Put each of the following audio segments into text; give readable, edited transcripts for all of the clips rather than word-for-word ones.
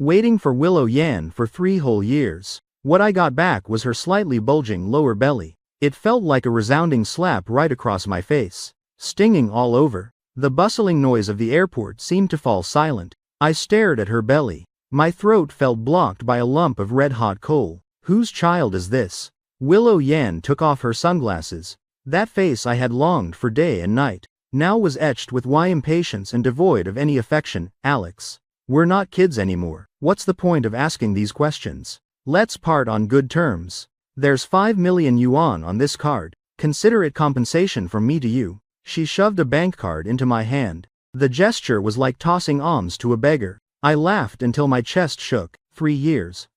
waiting for Willow Yan for 3 whole years. What I got back was her slightly bulging lower belly. It felt like a resounding slap right across my face, stinging all over. The bustling noise of the airport seemed to fall silent. I stared at her belly. My throat felt blocked by a lump of red-hot coal. Whose child is this? Willow Yan took off her sunglasses. That face I had longed for day and night now was etched with impatience and devoid of any affection. Alex, we're not kids anymore. What's the point of asking these questions? Let's part on good terms. There's 5 million yuan on this card. Consider it compensation from me to you. She shoved a bank card into my hand. The gesture was like tossing alms to a beggar. I laughed until my chest shook. 3 years.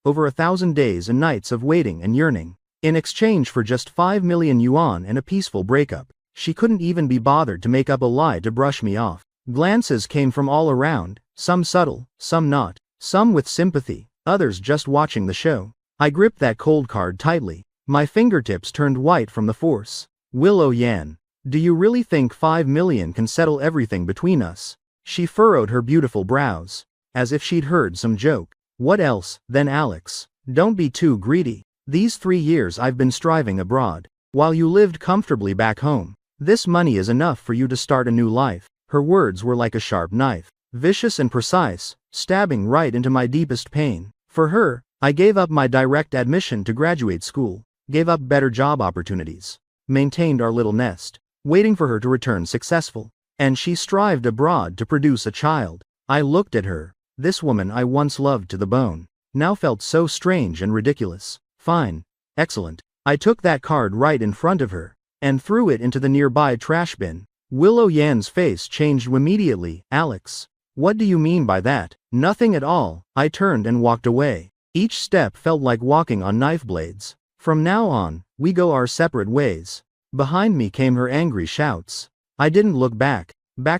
Over 1,000 days and nights of waiting and yearning. In exchange for just 5 million yuan and a peaceful breakup. She couldn't even be bothered to make up a lie to brush me off. Glances came from all around, some subtle, some not, some with sympathy, others just watching the show. I gripped that cold card tightly. My fingertips turned white from the force. Willow Yan, do you really think 5 million can settle everything between us? She furrowed her beautiful brows, as if she'd heard some joke. What else, then Alex? Don't be too greedy. These 3 years I've been striving abroad, while you lived comfortably back home. This money is enough for you to start a new life. Her words were like a sharp knife, vicious and precise, stabbing right into my deepest pain. For her, I gave up my direct admission to graduate school, gave up better job opportunities, maintained our little nest, waiting for her to return successful. And she strived abroad to produce a child. I looked at her. This woman I once loved to the bone, now felt so strange and ridiculous. Fine. Excellent. I took that card right in front of her, and threw it into the nearby trash bin. Willow Yan's face changed immediately. Alex, what do you mean by that? Nothing at all. I turned and walked away. Each step felt like walking on knife blades. From now on, we go our separate ways. Behind me came her angry shouts. I didn't look back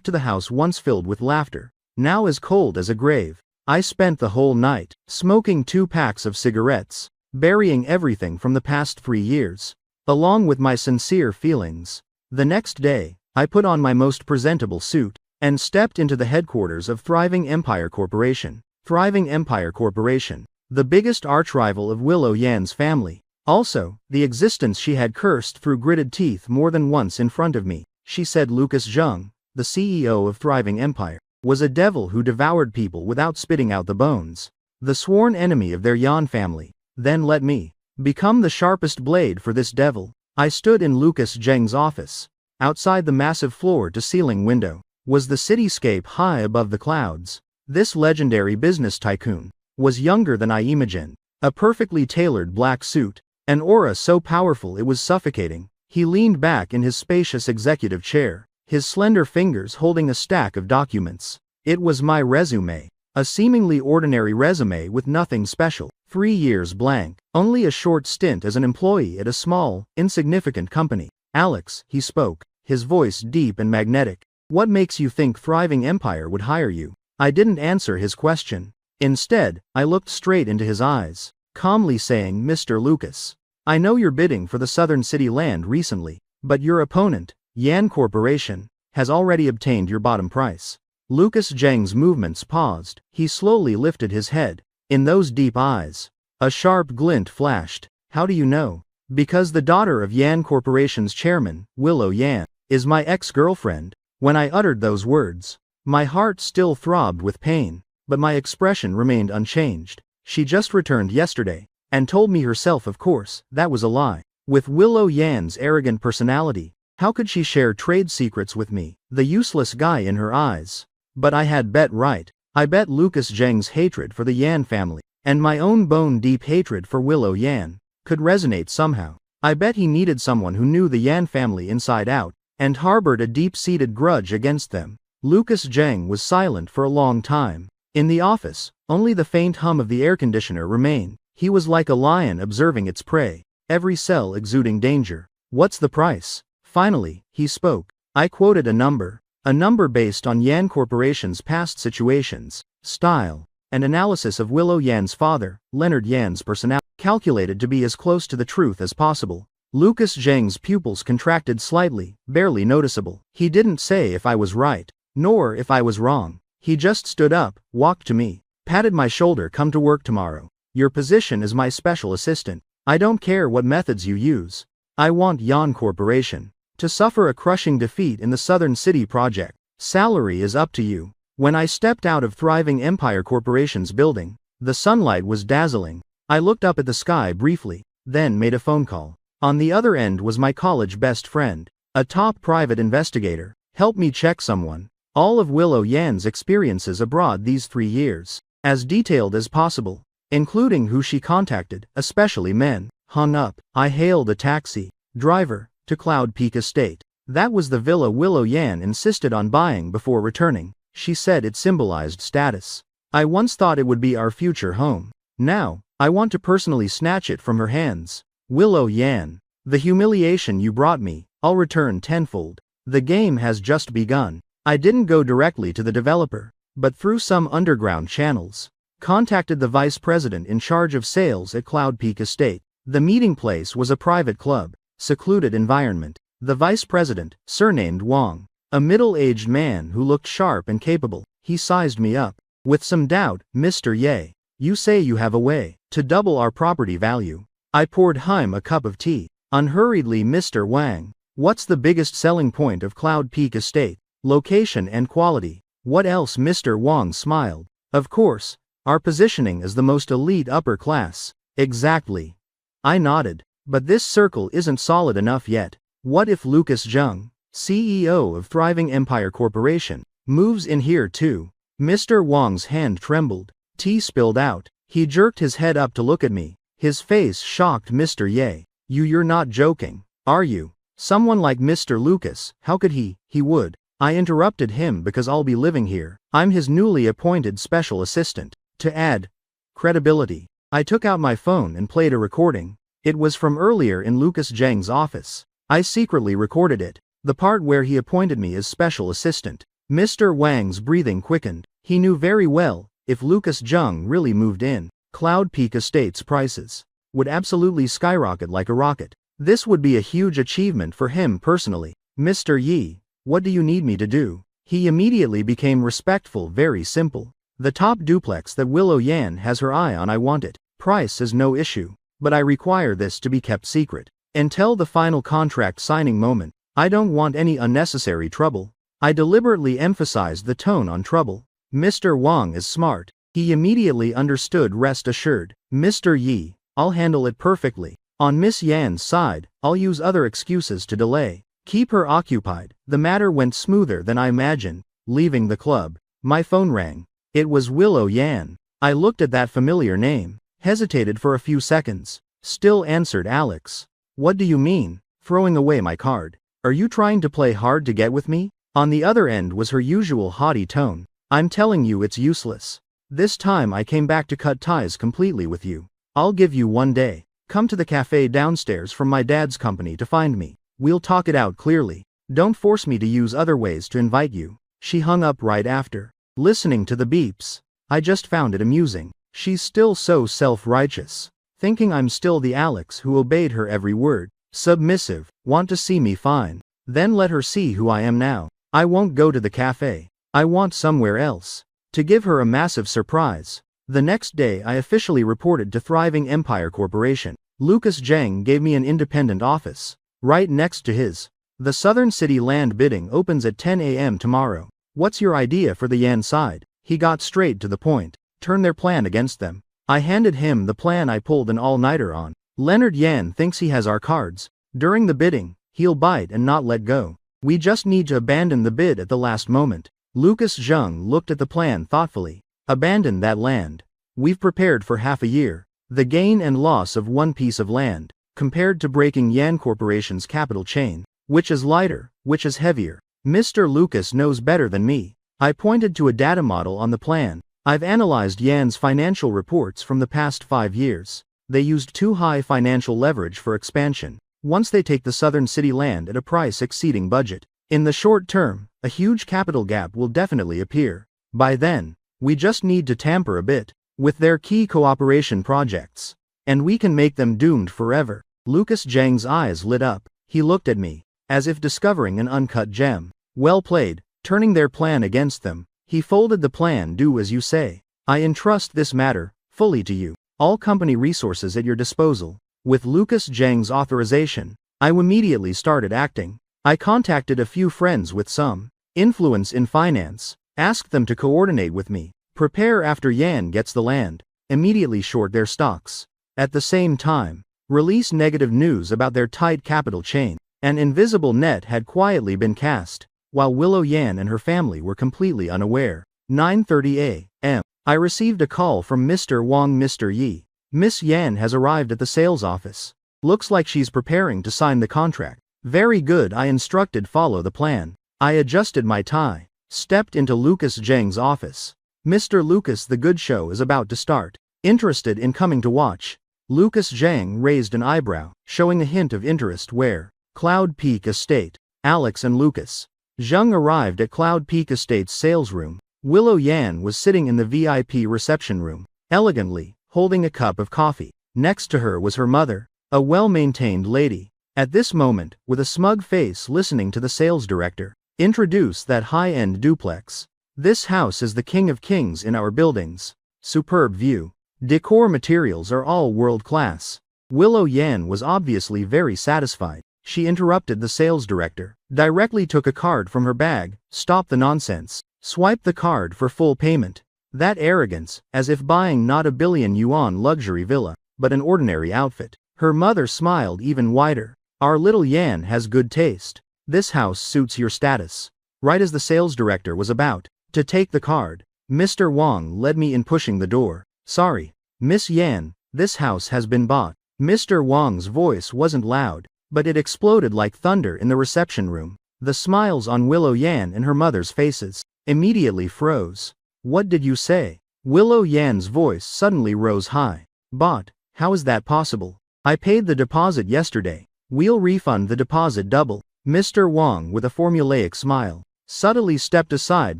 to the house once filled with laughter, now as cold as a grave. I spent the whole night, smoking 2 packs of cigarettes, burying everything from the past 3 years, along with my sincere feelings. The next day, I put on my most presentable suit, and stepped into the headquarters of Thriving Empire Corporation. Thriving Empire Corporation, the biggest archrival of Willow Yan's family. Also, the existence she had cursed through gritted teeth more than once in front of me. She said Lucas Zheng, the CEO of Thriving Empire, was a devil who devoured people without spitting out the bones. The sworn enemy of their Yan family. Then let me become the sharpest blade for this devil. I stood in Lucas Zheng's office. Outside the massive floor-to-ceiling window was the cityscape high above the clouds. This legendary business tycoon was younger than I imagined. A perfectly tailored black suit, an aura so powerful it was suffocating. He leaned back in his spacious executive chair, his slender fingers holding a stack of documents. It was my resume, a seemingly ordinary resume with nothing special. 3 years blank, only a short stint as an employee at a small, insignificant company. Alex, he spoke, his voice deep and magnetic. What makes you think Thriving Empire would hire you? I didn't answer his question. Instead, I looked straight into his eyes, calmly saying, Mr. Lucas, I know you're bidding for the Southern City land recently, but your opponent, Yan Corporation, has already obtained your bottom price. Lucas Zheng's movements paused. He slowly lifted his head. In those deep eyes, a sharp glint flashed. How do you know? Because the daughter of Yan Corporation's chairman, Willow Yan, is my ex-girlfriend. When I uttered those words, my heart still throbbed with pain, but my expression remained unchanged. She just returned yesterday, and told me herself, of course, that was a lie. With Willow Yan's arrogant personality, how could she share trade secrets with me, the useless guy in her eyes? But I had bet right. I bet Lucas Zheng's hatred for the Yan family, and my own bone-deep hatred for Willow Yan, could resonate somehow. I bet he needed someone who knew the Yan family inside out, and harbored a deep-seated grudge against them. Lucas Zheng was silent for a long time. In the office, only the faint hum of the air conditioner remained. He was like a lion observing its prey, every cell exuding danger. What's the price? Finally, he spoke. I quoted a number based on Yan Corporation's past situations, style, and analysis of Willow Yan's father, Leonard Yan's personality, calculated to be as close to the truth as possible. Lucas Zheng's pupils contracted slightly, barely noticeable. He didn't say if I was right, nor if I was wrong. He just stood up, walked to me, Patted my shoulder. Come to work tomorrow. Your position is my special assistant. I don't care what methods you use. I want Yan Corporation to suffer a crushing defeat in the Southern City project. Salary is up to you. When I stepped out of Thriving Empire Corporation's building, the sunlight was dazzling. I looked up at the sky briefly, then made a phone call. On the other end was my college best friend, a top private investigator. Help me check someone. All of Willow Yan's experiences abroad these 3 years, as detailed as possible, including who she contacted, especially men. Hung up. I hailed a taxi driver to Cloud Peak Estate. That was the villa Willow Yan insisted on buying before returning. She said it symbolized status. I once thought it would be our future home. Now, I want to personally snatch it from her hands. Willow Yan, the humiliation you brought me, I'll return tenfold. The game has just begun. I didn't go directly to the developer, but through some underground channels, contacted the vice president in charge of sales at Cloud Peak Estate. The meeting place was a private club, secluded environment. The vice president, surnamed Wang, a middle-aged man who looked sharp and capable, he sized me up. With some doubt, Mr. Ye, you say you have a way to double our property value. I poured him a cup of tea. Unhurriedly, Mr. Wang, what's the biggest selling point of Cloud Peak Estate? Location and quality. What else? Mr. Wang smiled. Of course, our positioning as the most elite upper class. Exactly. I nodded. But this circle isn't solid enough yet. What if Lucas Zheng, CEO of Thriving Empire Corporation, moves in here too? Mr. Wang's hand trembled. Tea spilled out. He jerked his head up to look at me. His face shocked. Mr. Ye, you're not joking, are you? Someone like Mr. Lucas, how could he would. I interrupted him because I'll be living here. I'm his newly appointed special assistant. To add credibility, I took out my phone and played a recording. It was from earlier in Lucas Zheng's office. I secretly recorded it, the part where he appointed me as special assistant. Mr. Wang's breathing quickened. He knew very well, if Lucas Zheng really moved in, Cloud Peak Estate's prices would absolutely skyrocket like a rocket. This would be a huge achievement for him personally. Mr. Yi, what do you need me to do? He immediately became respectful. Very simple. The top duplex that Willow Yan has her eye on, I want it. Price is no issue, but I require this to be kept secret until the final contract signing moment. I don't want any unnecessary trouble. I deliberately emphasized the tone on trouble. Mr. Wang is smart. He immediately understood. Rest assured, Mr. Yi, I'll handle it perfectly. On Miss Yan's side, I'll use other excuses to delay. Keep her occupied. The matter went smoother than I imagined. Leaving the club, my phone rang. It was Willow Yan. I looked at that familiar name, hesitated for a few seconds. Still answered. Alex. What do you mean? Throwing away my card. Are you trying to play hard to get with me? On the other end was her usual haughty tone. I'm telling you it's useless. This time I came back to cut ties completely with you. I'll give you 1 day. Come to the cafe downstairs from my dad's company to find me. We'll talk it out clearly. Don't force me to use other ways to invite you. She hung up right after. Listening to the beeps, I just found it amusing. She's still so self-righteous, thinking I'm still the Alex who obeyed her every word. Submissive. Want to see me? Fine. Then let her see who I am now. I won't go to the cafe. I want somewhere else. To give her a massive surprise, the next day I officially reported to Thriving Empire Corporation. Lucas Zheng gave me an independent office, right next to his. The Southern City land bidding opens at 10 a.m. tomorrow. What's your idea for the Yan side? He got straight to the point. Turn their plan against them. I handed him the plan I pulled an all-nighter on. Leonard Yan thinks he has our cards. During the bidding, he'll bite and not let go. We just need to abandon the bid at the last moment. Lucas Zheng looked at the plan thoughtfully. Abandon that land. We've prepared for half a year. The gain and loss of one piece of land, compared to breaking Yan Corporation's capital chain. Which is lighter, which is heavier? Mr. Lucas knows better than me. I pointed to a data model on the plan. I've analyzed Yan's financial reports from the past 5 years. They used too high financial leverage for expansion. Once they take the Southern City land at a price exceeding budget, in the short term, a huge capital gap will definitely appear. By then, we just need to tamper a bit with their key cooperation projects, and we can make them doomed forever. Lucas Zheng's eyes lit up. He looked at me, as if discovering an uncut gem. Well played. Turning their plan against them. He folded the plan. Do as you say. I entrust this matter, fully to you. All company resources at your disposal. With Lucas Zhang's authorization, I immediately started acting. I contacted a few friends with some influence in finance, asked them to coordinate with me, prepare after Yan gets the land, immediately short their stocks. At the same time, release negative news about their tight capital chain. An invisible net had quietly been cast, while Willow Yan and her family were completely unaware. 9:30 a.m. I received a call from Mr. Wang. Mr. Yi. Miss Yan has arrived at the sales office. Looks like she's preparing to sign the contract. Very good, I instructed. Follow the plan. I adjusted my tie, stepped into Lucas Zhang's office. Mr. Lucas, the good show is about to start. Interested in coming to watch? Lucas Zhang raised an eyebrow, showing a hint of interest. Where? Cloud Peak Estate. Alex and Lucas Zhang arrived at Cloud Peak Estate's sales room. Willow Yan was sitting in the VIP reception room, elegantly, holding a cup of coffee. Next to her was her mother, a well-maintained lady. At this moment, with a smug face listening to the sales director introduce that high-end duplex. This house is the king of kings in our buildings. Superb view. Decor materials are all world-class. Willow Yan was obviously very satisfied. She interrupted the sales director, directly took a card from her bag. Stop the nonsense. Swipe the card for full payment. That arrogance, as if buying not a billion yuan luxury villa, but an ordinary outfit. Her mother smiled even wider. Our little Yan has good taste. This house suits your status. Right as the sales director was about to take the card, Mr. Wang led me in, pushing the door. Sorry, Miss Yan, this house has been bought. Mr. Wang's voice wasn't loud, but it exploded like thunder in the reception room. The smiles on Willow Yan and her mother's faces immediately froze. What did you say? Willow Yan's voice suddenly rose high. Bought? How is that possible? I paid the deposit yesterday. We'll refund the deposit double. Mr. Wang, with a formulaic smile, subtly stepped aside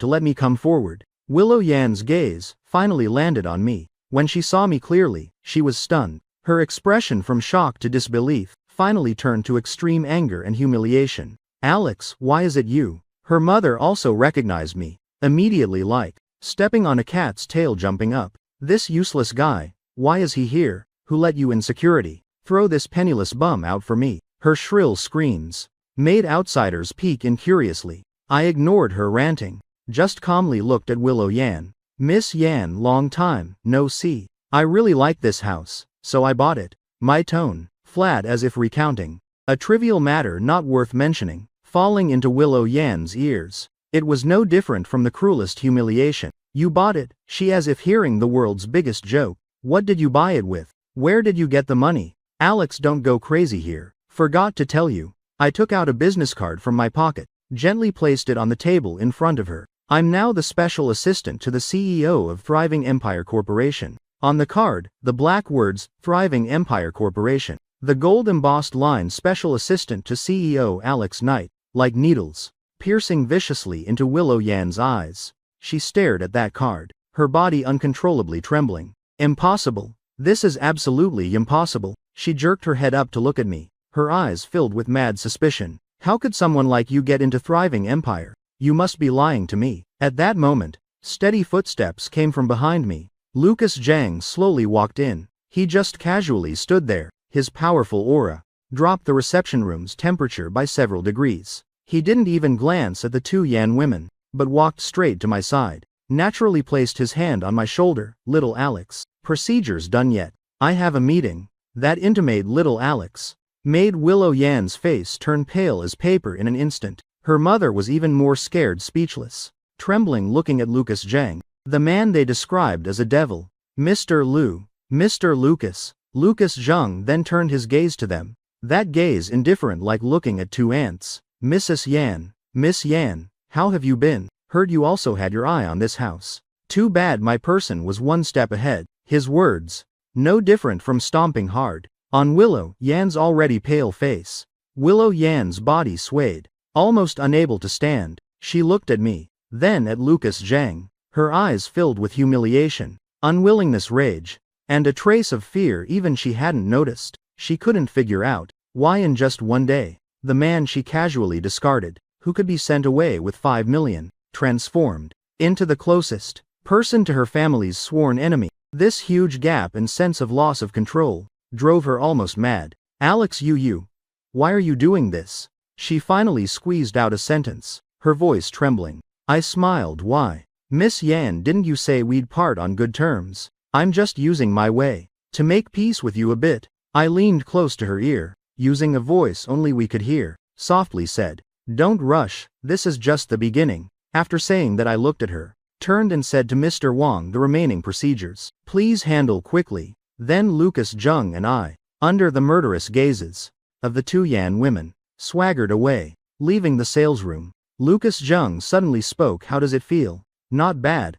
to let me come forward. Willow Yan's gaze finally landed on me. When she saw me clearly, she was stunned. Her expression from shock to disbelief finally turned to extreme anger and humiliation. Alex, why is it you? Her mother also recognized me, immediately, like stepping on a cat's tail, jumping up. This useless guy, why is he here? Who let you in? Security. Throw this penniless bum out for me. Her shrill screams made outsiders peek in curiously. I ignored her ranting, just calmly looked at Willow Yan. Miss Yan, long time no see. I really like this house, so I bought it. My tone, flat as if recounting a trivial matter not worth mentioning, falling into Willow Yan's ears. It was no different from the cruelest humiliation. You bought it, she, as if hearing the world's biggest joke. What did you buy it with? Where did you get the money? Alex, don't go crazy here. Forgot to tell you. I took out a business card from my pocket, gently placed it on the table in front of her. I'm now the special assistant to the CEO of Thriving Empire Corporation. On the card, the black words, Thriving Empire Corporation. The gold embossed line, special assistant to CEO Alex Knight, like needles, piercing viciously into Willow Yan's eyes. She stared at that card, her body uncontrollably trembling. Impossible. This is absolutely impossible. She jerked her head up to look at me, her eyes filled with mad suspicion. How could someone like you get into Thriving Empire? You must be lying to me. At that moment, steady footsteps came from behind me. Lucas Zhang slowly walked in. He just casually stood there. His powerful aura dropped the reception room's temperature by several degrees. He didn't even glance at the two Yan women, but walked straight to my side, naturally placed his hand on my shoulder. Little Alex, procedures done yet? I have a meeting. That intimated little Alex made Willow Yan's face turn pale as paper in an instant. Her mother was even more scared, speechless, trembling, looking at Lucas Zhang, the man they described as a devil. Mr. Lu, Mr. Lucas. Lucas Zhang then turned his gaze to them, that gaze indifferent, like looking at two ants. Mrs. Yan, Miss Yan, how have you been? Heard you also had your eye on this house. Too bad my person was one step ahead. His words, no different from stomping hard on Willow Yan's already pale face. Willow Yan's body swayed, almost unable to stand. She looked at me, then at Lucas Zhang, her eyes filled with humiliation, unwillingness, rage, and a trace of fear even she hadn't noticed. She couldn't figure out why in just one day, the man she casually discarded, who could be sent away with 5 million, transformed into the closest person to her family's sworn enemy. This huge gap and sense of loss of control drove her almost mad. Alex, why are you doing this? She finally squeezed out a sentence, her voice trembling. I smiled. Why? Miss Yan, didn't you say we'd part on good terms? I'm just using my way to make peace with you a bit. I leaned close to her ear, using a voice only we could hear, softly said, don't rush, this is just the beginning. After saying that, I looked at her, turned and said to Mr. Wang the remaining procedures. Please handle quickly. Then Lucas Zheng and I, under the murderous gazes of the two Yan women, swaggered away, leaving the sales room. Lucas Zheng suddenly spoke. How does it feel? Not bad,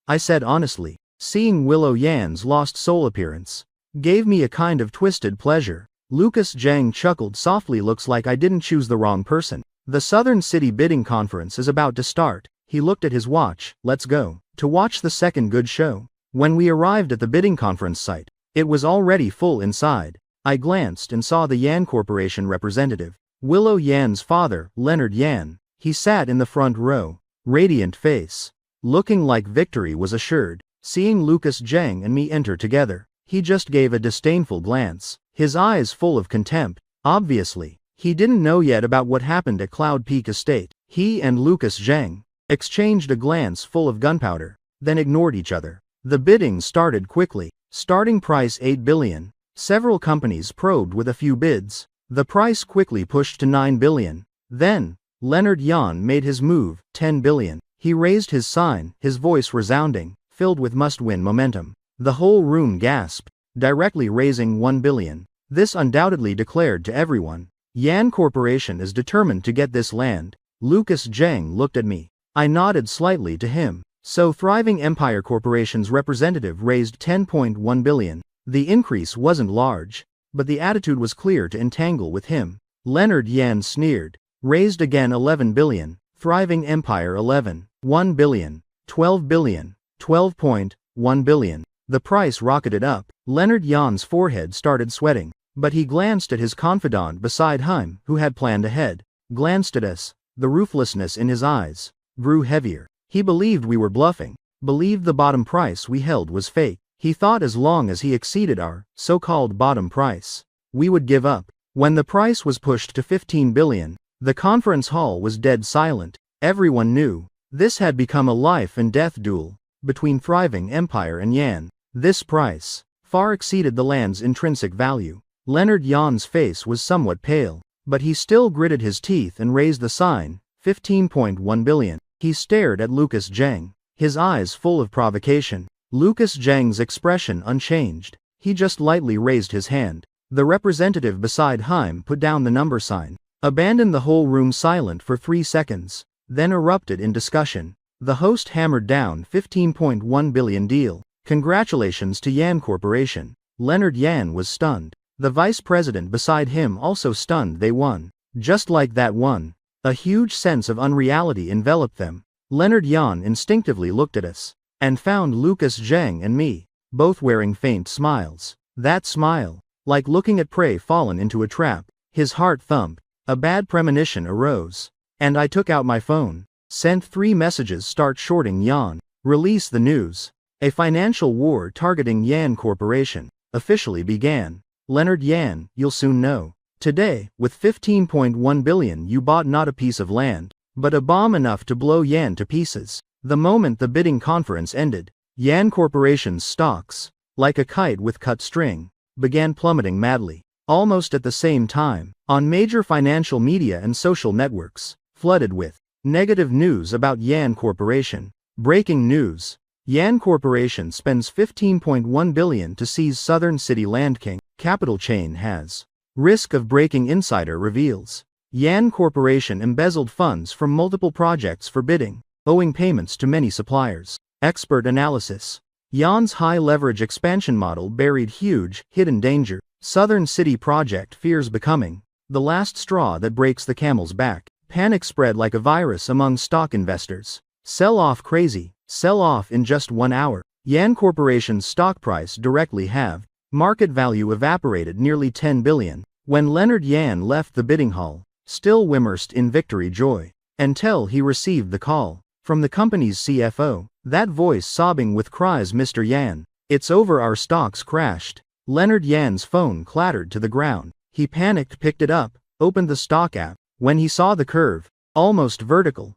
I said honestly. Seeing Willow Yan's lost soul appearance gave me a kind of twisted pleasure. Lucas Zheng chuckled softly. Looks like I didn't choose the wrong person. The Southern City bidding conference is about to start. He looked at his watch. Let's go to watch the second good show. When we arrived at the bidding conference site, it was already full inside. I glanced and saw the Yan Corporation representative, Willow Yan's father, Leonard Yan. He sat in the front row, radiant face, looking like victory was assured. Seeing Lucas Zheng and me enter together, he just gave a disdainful glance, his eyes full of contempt. Obviously, he didn't know yet about what happened at Cloud Peak Estate. He and Lucas Zheng exchanged a glance full of gunpowder, then ignored each other. The bidding started quickly. Starting price 8 billion. Several companies probed with a few bids. The price quickly pushed to 9 billion. Then, Leonard Yan made his move, 10 billion. He raised his sign, his voice resounding, filled with must-win momentum. The whole room gasped, directly raising 1 billion. This undoubtedly declared to everyone, Yan Corporation is determined to get this land. Lucas Zheng looked at me. I nodded slightly to him. So Thriving Empire Corporation's representative raised 10.1 billion. The increase wasn't large, but the attitude was clear to entangle with him. Leonard Yan sneered, raised again 11 billion. Thriving Empire 1 billion, 12 billion, 12.1 billion. The price rocketed up. Leonard Yan's forehead started sweating, but he glanced at his confidant beside him, who had planned ahead, glanced at us. The ruthlessness in his eyes grew heavier. He believed we were bluffing, believed the bottom price we held was fake. He thought as long as he exceeded our so-called bottom price, we would give up. When the price was pushed to 15 billion, the conference hall was dead silent. Everyone knew this had become a life and death duel between Thriving Empire and Yan. This price far exceeded the land's intrinsic value. Leonard Yan's face was somewhat pale, but he still gritted his teeth and raised the sign, 15.1 billion. He stared at Lucas Zheng, his eyes full of provocation. Lucas Zheng's expression unchanged. He just lightly raised his hand. The representative beside him put down the number sign, abandoned the whole room silent for 3 seconds, then erupted in discussion. The host hammered down 15.1 billion deal. Congratulations to Yan Corporation. Leonard Yan was stunned. The vice president beside him also stunned. They won. Just like that one. A huge sense of unreality enveloped them. Leonard Yan instinctively looked at us, and found Lucas Zheng and me, both wearing faint smiles. That smile, like looking at prey fallen into a trap. His heart thumped. A bad premonition arose, and I took out my phone, sent 3 messages. Start shorting Yan. Release the news. A financial war targeting Yan Corporation officially began. Leonard Yan, you'll soon know. Today, with 15.1 billion you bought not a piece of land, but a bomb enough to blow Yan to pieces. The moment the bidding conference ended, Yan Corporation's stocks, like a kite with cut string, began plummeting madly. Almost at the same time, on major financial media and social networks, flooded with negative news about Yan Corporation. Breaking news. Yan Corporation spends 15.1 billion to seize Southern City Land. King Capital Chain has risk of breaking. Insider reveals Yan Corporation embezzled funds from multiple projects for bidding, owing payments to many suppliers. Expert analysis. Yan's high-leverage expansion model buried huge, hidden danger. Southern City project fears becoming the last straw that breaks the camel's back. Panic spread like a virus among stock investors. Sell off crazy. Sell off in just 1 hour. Yan Corporation's stock price directly halved. Market value evaporated nearly 10 billion. When Leonard Yan left the bidding hall, still immersed in victory joy, until he received the call from the company's CFO. That voice sobbing with cries, Mr. Yan. It's over, our stocks crashed. Leonard Yan's phone clattered to the ground. He panicked, picked it up, opened the stock app. When he saw the curve, almost vertical,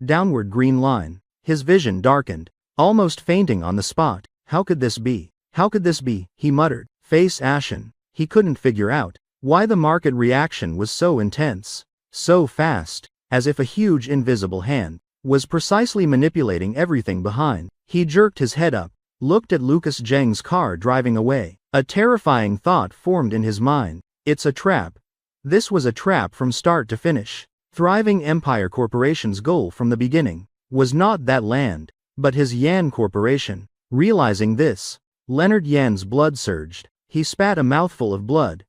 downward green line, his vision darkened, almost fainting on the spot. How could this be? How could this be? He muttered, face ashen. He couldn't figure out why the market reaction was so intense, so fast, as if a huge invisible hand was precisely manipulating everything behind. He jerked his head up, looked at Lucas Zheng's car driving away. A terrifying thought formed in his mind. It's a trap. This was a trap from start to finish. Thriving Empire Corporation's goal from the beginning was not that land, but his Yan Corporation. Realizing this, Leonard Yan's blood surged. He spat a mouthful of blood.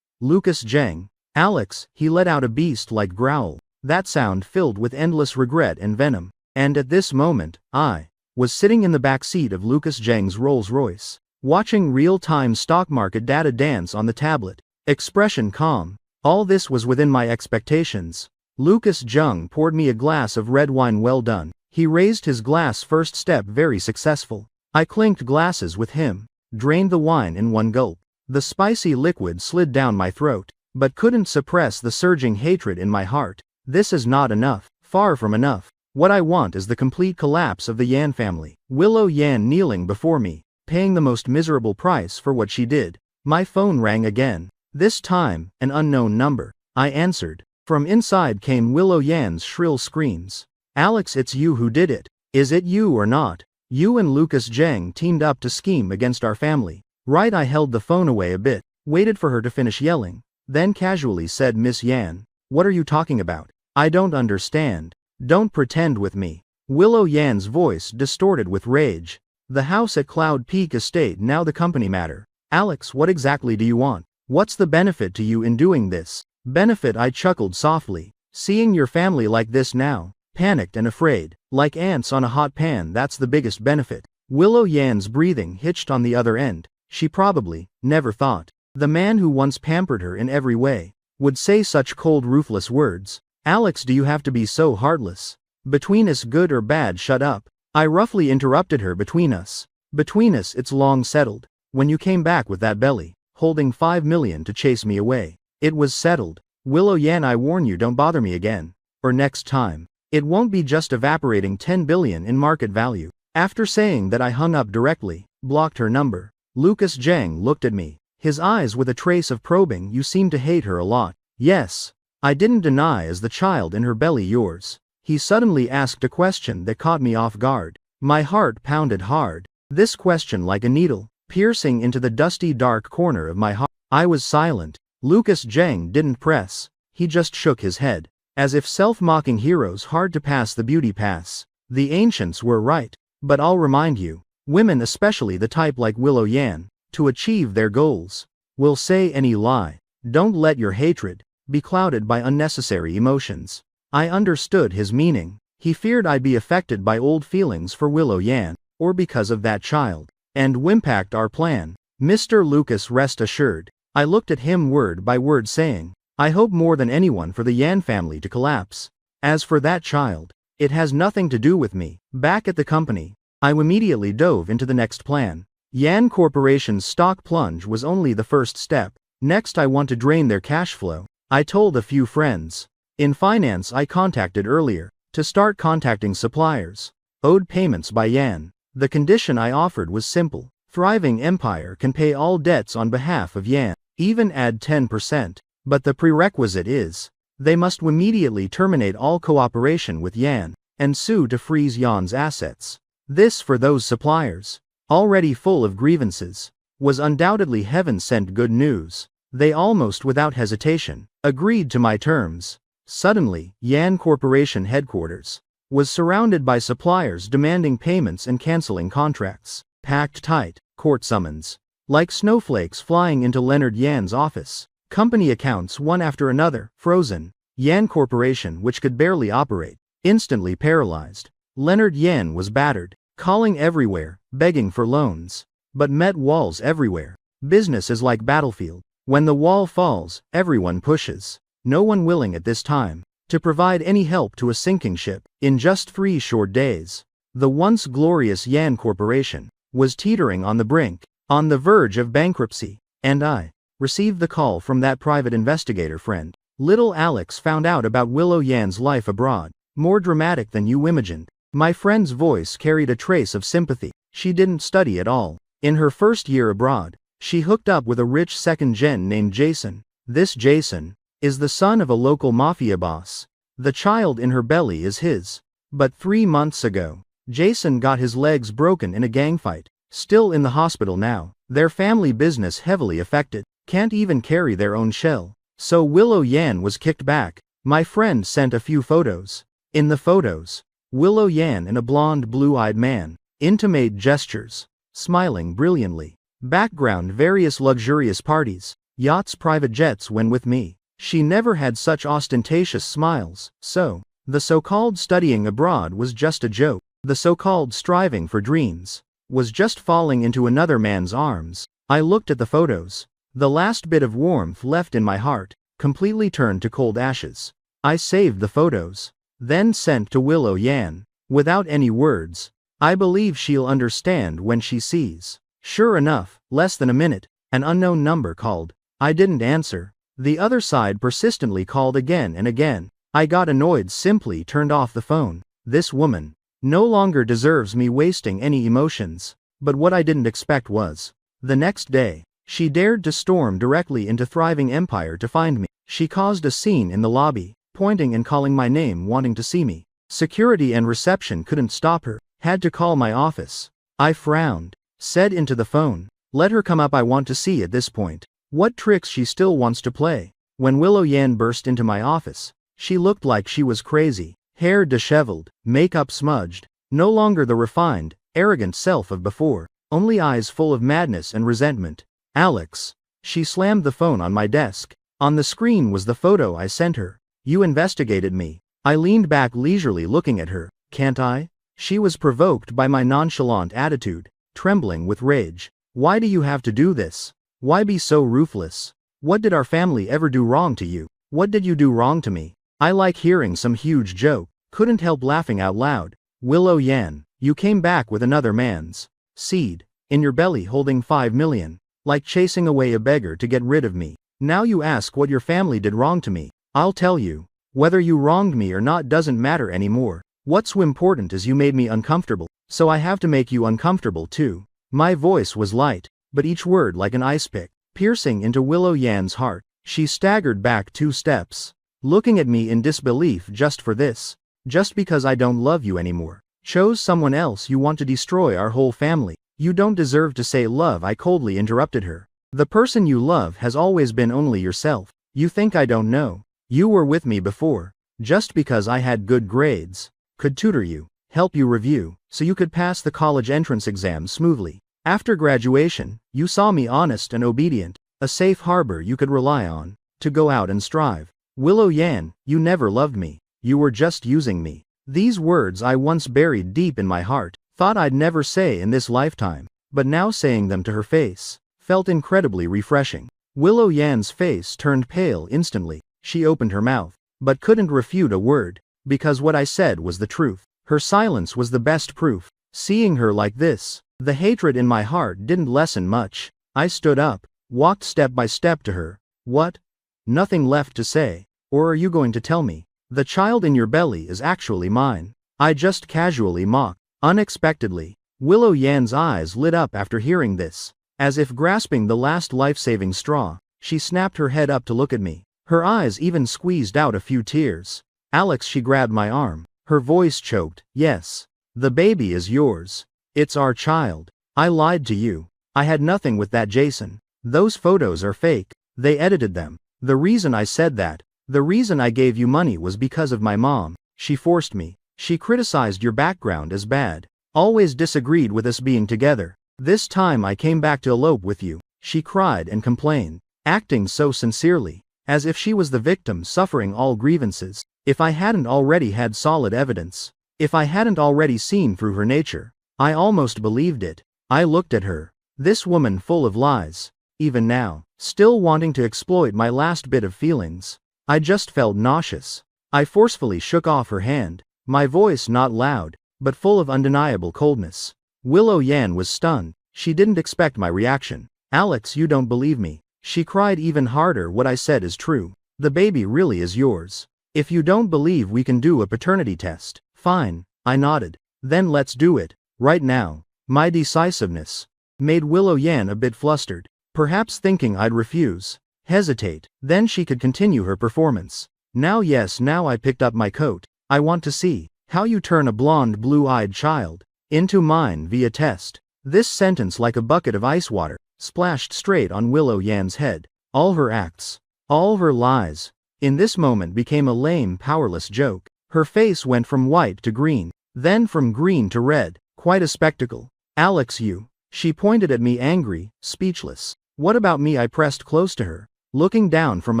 Lucas Zheng. Alex, he let out a beast-like growl. That sound filled with endless regret and venom. And at this moment, I was sitting in the back seat of Lucas Zheng's Rolls-Royce, watching real-time stock market data dance on the tablet. Expression calm. All this was within my expectations. Lucas Zheng poured me a glass of red wine. Well done. He raised his glass, first step very successful. I clinked glasses with him, drained the wine in one gulp. The spicy liquid slid down my throat, but couldn't suppress the surging hatred in my heart. This is not enough, far from enough. What I want is the complete collapse of the Yan family. Willow Yan kneeling before me, paying the most miserable price for what she did. My phone rang again. This time, an unknown number. I answered. From inside came Willow Yan's shrill screams. Alex, it's you who did it. Is it you or not? You and Lucas Zheng teamed up to scheme against our family. Right? I held the phone away a bit, waited for her to finish yelling, then casually said, Miss Yan, what are you talking about? I don't understand. Don't pretend with me. Willow Yan's voice distorted with rage. The house at Cloud Peak Estate, now the company matter. Alex, what exactly do you want? What's the benefit to you in doing this? Benefit? I chuckled softly. Seeing your family like this now, panicked and afraid, like ants on a hot pan, that's the biggest benefit. Willow Yan's breathing hitched on the other end. She probably never thought the man who once pampered her in every way would say such cold, ruthless words. Alex, do you have to be so heartless? Between us, good or bad, shut up. I roughly interrupted her. Between us, it's long settled. When you came back with that belly, holding 5 million to chase me away, it was settled. Willow Yan, I warn you, don't bother me again. Or next time, it won't be just evaporating 10 billion in market value. After saying that, I hung up directly, blocked her number. Lucas Zheng looked at me, his eyes with a trace of probing. You seem to hate her a lot. Yes. I didn't deny. As the child in her belly, yours? He suddenly asked a question that caught me off guard. My heart pounded hard. This question, like a needle, piercing into the dusty dark corner of my heart. I was silent. Lucas Zheng didn't press. He just shook his head, as if self-mocking heroes hard to pass the beauty pass. The ancients were right. But I'll remind you, women, especially the type like Willow Yan, to achieve their goals, will say any lie. Don't let your hatred be clouded by unnecessary emotions. I understood his meaning. He feared I'd be affected by old feelings for Willow Yan, or because of that child, and impact our plan. Mr. Lucas, rest assured. I looked at him word by word, saying, I hope more than anyone for the Yan family to collapse. As for that child, it has nothing to do with me. Back at the company, I immediately dove into the next plan. Yan Corporation's stock plunge was only the first step. Next, I want to drain their cash flow. I told a few friends in finance I contacted earlier to start contacting suppliers owed payments by Yan. The condition I offered was simple. Thriving Empire can pay all debts on behalf of Yan, even add 10%. But the prerequisite is, they must immediately terminate all cooperation with Yan, and sue to freeze Yan's assets. This, for those suppliers, already full of grievances, was undoubtedly heaven-sent good news. They almost without hesitation agreed to my terms. Suddenly, Yan Corporation headquarters was surrounded by suppliers demanding payments and canceling contracts. Packed tight, court summons, like snowflakes flying into Leonard Yan's office. Company accounts one after another, frozen. Yan Corporation, which could barely operate, instantly paralyzed. Leonard Yan was battered, calling everywhere, begging for loans, but met walls everywhere. Business is like battlefield. When the wall falls, everyone pushes. No one willing at this time to provide any help to a sinking ship. In just 3 short days, The once glorious Yan Corporation was teetering on the brink, on the verge of bankruptcy, and I received the call from that private investigator friend. Little Alex found out about Willow Yan's life abroad, more dramatic than you imagined. My friend's voice carried a trace of sympathy. She didn't study at all. In her first year abroad, she hooked up with a rich second-gen named Jason. This Jason is the son of a local mafia boss. The child in her belly is his. But 3 months ago, Jason got his legs broken in a gang fight. Still in the hospital now. Their family business heavily affected. Can't even carry their own shell. So Willow Yan was kicked back. My friend sent a few photos. In the photos, Willow Yan and a blonde blue-eyed man. Intimate gestures. Smiling brilliantly. Background various luxurious parties. Yachts, private jets when with me. She never had such ostentatious smiles. So, the so-called studying abroad was just a joke. The so-called striving for dreams was just falling into another man's arms. I looked at the photos. The last bit of warmth left in my heart completely turned to cold ashes. I saved the photos, then sent to Willow Yan, without any words. I believe she'll understand when she sees. Sure enough, less than a minute, an unknown number called. I didn't answer. The other side persistently called again and again. I got annoyed, simply turned off the phone. This woman no longer deserves me wasting any emotions. But what I didn't expect was, the next day, she dared to storm directly into Thriving Empire to find me. She caused a scene in the lobby, pointing and calling my name, wanting to see me. Security and reception couldn't stop her. Had to call my office. I frowned. Said into the phone, let her come up, I want to see at this point what tricks she still wants to play. When Willow Yan burst into my office, she looked like she was crazy. Hair disheveled, makeup smudged, no longer the refined, arrogant self of before, only eyes full of madness and resentment. Alex. She slammed the phone on my desk. On the screen was the photo I sent her. You investigated me. I leaned back leisurely looking at her. Can't I? She was provoked by my nonchalant attitude, trembling with rage. Why do you have to do this? Why be so ruthless? What did our family ever do wrong to you? What did you do wrong to me? I like hearing some huge joke. Couldn't help laughing out loud. Willow Yan, you came back with another man's seed in your belly holding 5 million. Like chasing away a beggar to get rid of me. Now you ask what your family did wrong to me. I'll tell you. Whether you wronged me or not doesn't matter anymore. What's so important is you made me uncomfortable. So I have to make you uncomfortable too. My voice was light, but each word like an ice pick, piercing into Willow Yan's heart. She staggered back 2 steps, looking at me in disbelief. Just for this? Just because I don't love you anymore? Chose someone else? You want to destroy our whole family? You don't deserve to say love, I coldly interrupted her. The person you love has always been only yourself. You think I don't know? You were with me before. Just because I had good grades, could tutor you, help you review, so you could pass the college entrance exam smoothly. After graduation, you saw me honest and obedient, a safe harbor you could rely on, to go out and strive. Willow Yan, you never loved me. You were just using me. These words I once buried deep in my heart, thought I'd never say in this lifetime, but now saying them to her face, felt incredibly refreshing. Willow Yan's face turned pale instantly. She opened her mouth, but couldn't refute a word, because what I said was the truth. Her silence was the best proof. Seeing her like this, the hatred in my heart didn't lessen much. I stood up, walked step by step to her. What? Nothing left to say. Or are you going to tell me? The child in your belly is actually mine. I just casually mocked. Unexpectedly, Willow Yan's eyes lit up after hearing this. As if grasping the last life-saving straw, she snapped her head up to look at me. Her eyes even squeezed out a few tears. Alex, she grabbed my arm. Her voice choked. Yes. The baby is yours. It's our child. I lied to you. I had nothing with that Jason. Those photos are fake. They edited them. The reason I said that, the reason I gave you money was because of my mom. She forced me. She criticized your background as bad. Always disagreed with us being together. This time I came back to elope with you. She cried and complained, acting so sincerely, as if she was the victim suffering all grievances. If I hadn't already had solid evidence, if I hadn't already seen through her nature, I almost believed it. I looked at her, this woman full of lies, even now, still wanting to exploit my last bit of feelings. I just felt nauseous. I forcefully shook off her hand, my voice not loud. but full of undeniable coldness. Willow Yan was stunned. She didn't expect my reaction. Alex, you don't believe me. She cried even harder. What I said is true. The baby really is yours. If you don't believe, we can do a paternity test. Fine, I nodded. Then let's do it, right now. My decisiveness made Willow Yan a bit flustered, perhaps thinking I'd refuse, hesitate. Then she could continue her performance. Now yes, now I picked up my coat. I want to see how you turn a blonde, blue-eyed child into mine via test. This sentence, like a bucket of ice water, splashed straight on Willow Yan's head. All her acts, all her lies, in this moment became a lame, powerless joke. Her face went from white to green, then from green to red. Quite a spectacle. Alex, you. She pointed at me, angry, speechless. What about me? I pressed close to her, looking down from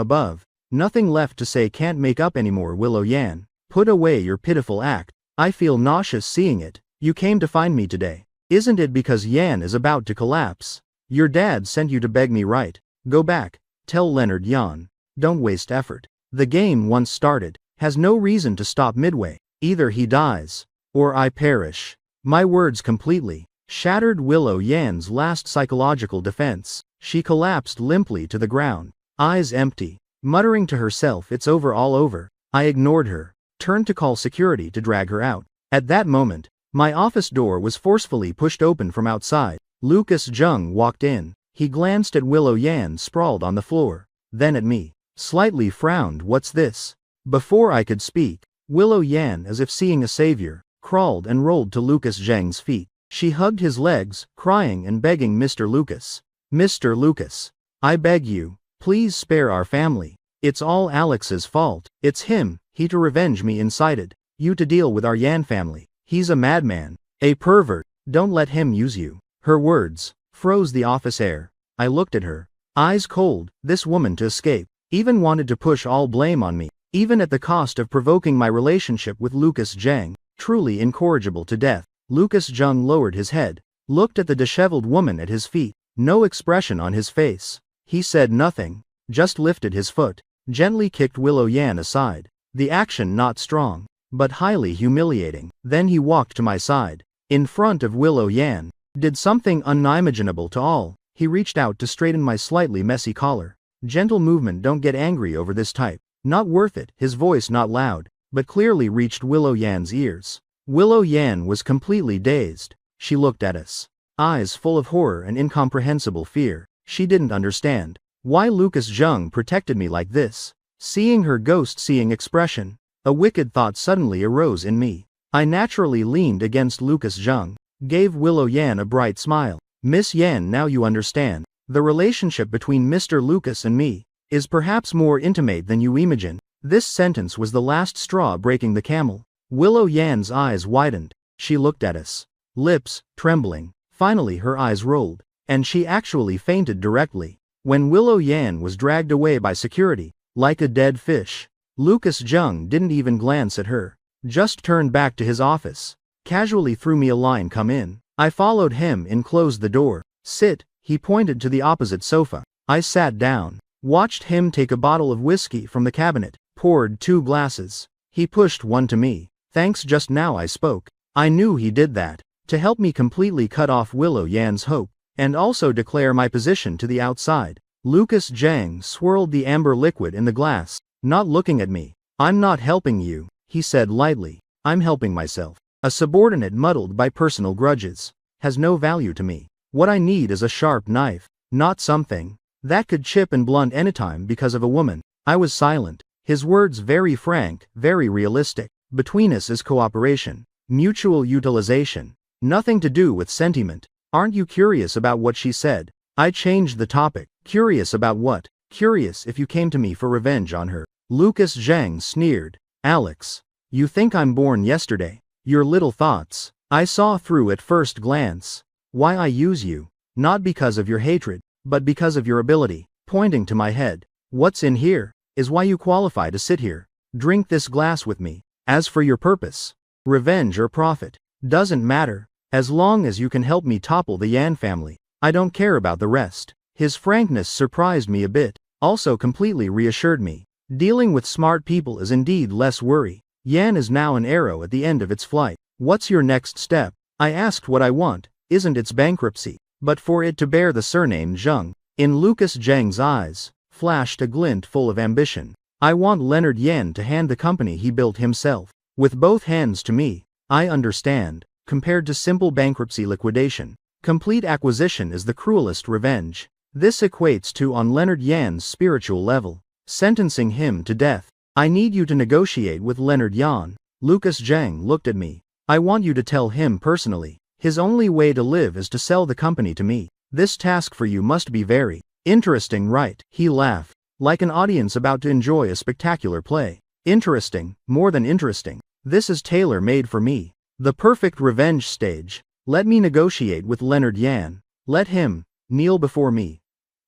above. Nothing left to say. Can't make up anymore. Willow Yan, put away your pitiful act. I feel nauseous seeing it. You came to find me today. Isn't it because Yan is about to collapse? Your dad sent you to beg me, right? Go back. Tell Leonard Yan. Don't waste effort. The game, once started, has no reason to stop midway. Either he dies, or I perish. My words completely shattered Willow Yan's last psychological defense. She collapsed limply to the ground, eyes empty, muttering to herself, it's over, all over. I ignored her, turned to call security to drag her out. At that moment, my office door was forcefully pushed open from outside. Lucas Jung walked in. He glanced at Willow Yan sprawled on the floor, then at me, slightly frowned. What's this? Before I could speak, Willow Yan, as if seeing a savior, crawled and rolled to Lucas Zheng's feet. She hugged his legs, crying and begging, Mr. Lucas. Mr. Lucas. I beg you, please spare our family. It's all Alex's fault. It's him, he to revenge me, incited you to deal with our Yan family. He's a madman, a pervert. Don't let him use you. Her words froze the office air. I looked at her, eyes cold. This woman to escape, even wanted to push all blame on me, even at the cost of provoking my relationship with Lucas Zheng. Truly incorrigible to death. Lucas Zheng lowered his head, looked at the disheveled woman at his feet, no expression on his face. He said nothing, just lifted his foot, gently kicked Willow Yan aside. The action not strong, but highly humiliating. Then he walked to my side, in front of Willow Yan, did something unimaginable to all. He reached out to straighten my slightly messy collar. Gentle movement, don't get angry over this type. Not worth it. His voice not loud, but clearly reached Willow Yan's ears. Willow Yan was completely dazed. She looked at us, eyes full of horror and incomprehensible fear. She didn't understand why Lucas Zheng protected me like this. Seeing her ghost-seeing expression, a wicked thought suddenly arose in me. I naturally leaned against Lucas Zheng, gave Willow Yan a bright smile. Miss Yan, now you understand. The relationship between Mr. Lucas and me is perhaps more intimate than you imagine. This sentence was the last straw breaking the camel. Willow Yan's eyes widened. She looked at us, lips trembling. Finally her eyes rolled, and she actually fainted directly. When Willow Yan was dragged away by security, like a dead fish, Lucas Zheng didn't even glance at her, just turned back to his office, casually threw me a line, come in. I followed him and closed the door. Sit, he pointed to the opposite sofa. I sat down, watched him take a bottle of whiskey from the cabinet, poured 2 glasses. He pushed one to me. Thanks, just now I spoke. I knew he did that, to help me completely cut off Willow Yan's hope, and also declare my position to the outside. Lucas Zheng swirled the amber liquid in the glass, not looking at me. I'm not helping you, he said lightly. I'm helping myself. A subordinate muddled by personal grudges has no value to me. What I need is a sharp knife, not something that could chip and blunt anytime because of a woman. I was silent, his words very frank, very realistic. Between us is cooperation, mutual utilization, nothing to do with sentiment. Aren't you curious about what she said? I changed the topic. Curious about what? Curious if you came to me for revenge on her. Lucas Zheng sneered. Alex, you think I'm born yesterday? Your little thoughts. I saw through at first glance. Why I use you, not because of your hatred, but because of your ability. Pointing to my head. What's in here is why you qualify to sit here. Drink this glass with me. As for your purpose, revenge or profit, doesn't matter. As long as you can help me topple the Yan family, I don't care about the rest. His frankness surprised me a bit, also completely reassured me. Dealing with smart people is indeed less worry. Yan is now an arrow at the end of its flight. What's your next step? I asked. What I want isn't its bankruptcy, but for it to bear the surname Zheng. In Lucas Zheng's eyes flashed a glint full of ambition. I want Leonard Yan to hand the company he built himself with both hands to me. I understand. Compared to simple bankruptcy liquidation, complete acquisition is the cruelest revenge. This equates to, on Leonard Yan's spiritual level, sentencing him to death. I need you to negotiate with Leonard Yan. Lucas Zheng looked at me. I want you to tell him personally. His only way to live is to sell the company to me. This task for you must be very interesting, right? He laughed, like an audience about to enjoy a spectacular play. Interesting, more than interesting. This is tailor-made for me. The perfect revenge stage. Let me negotiate with Leonard Yan. Let him kneel before me.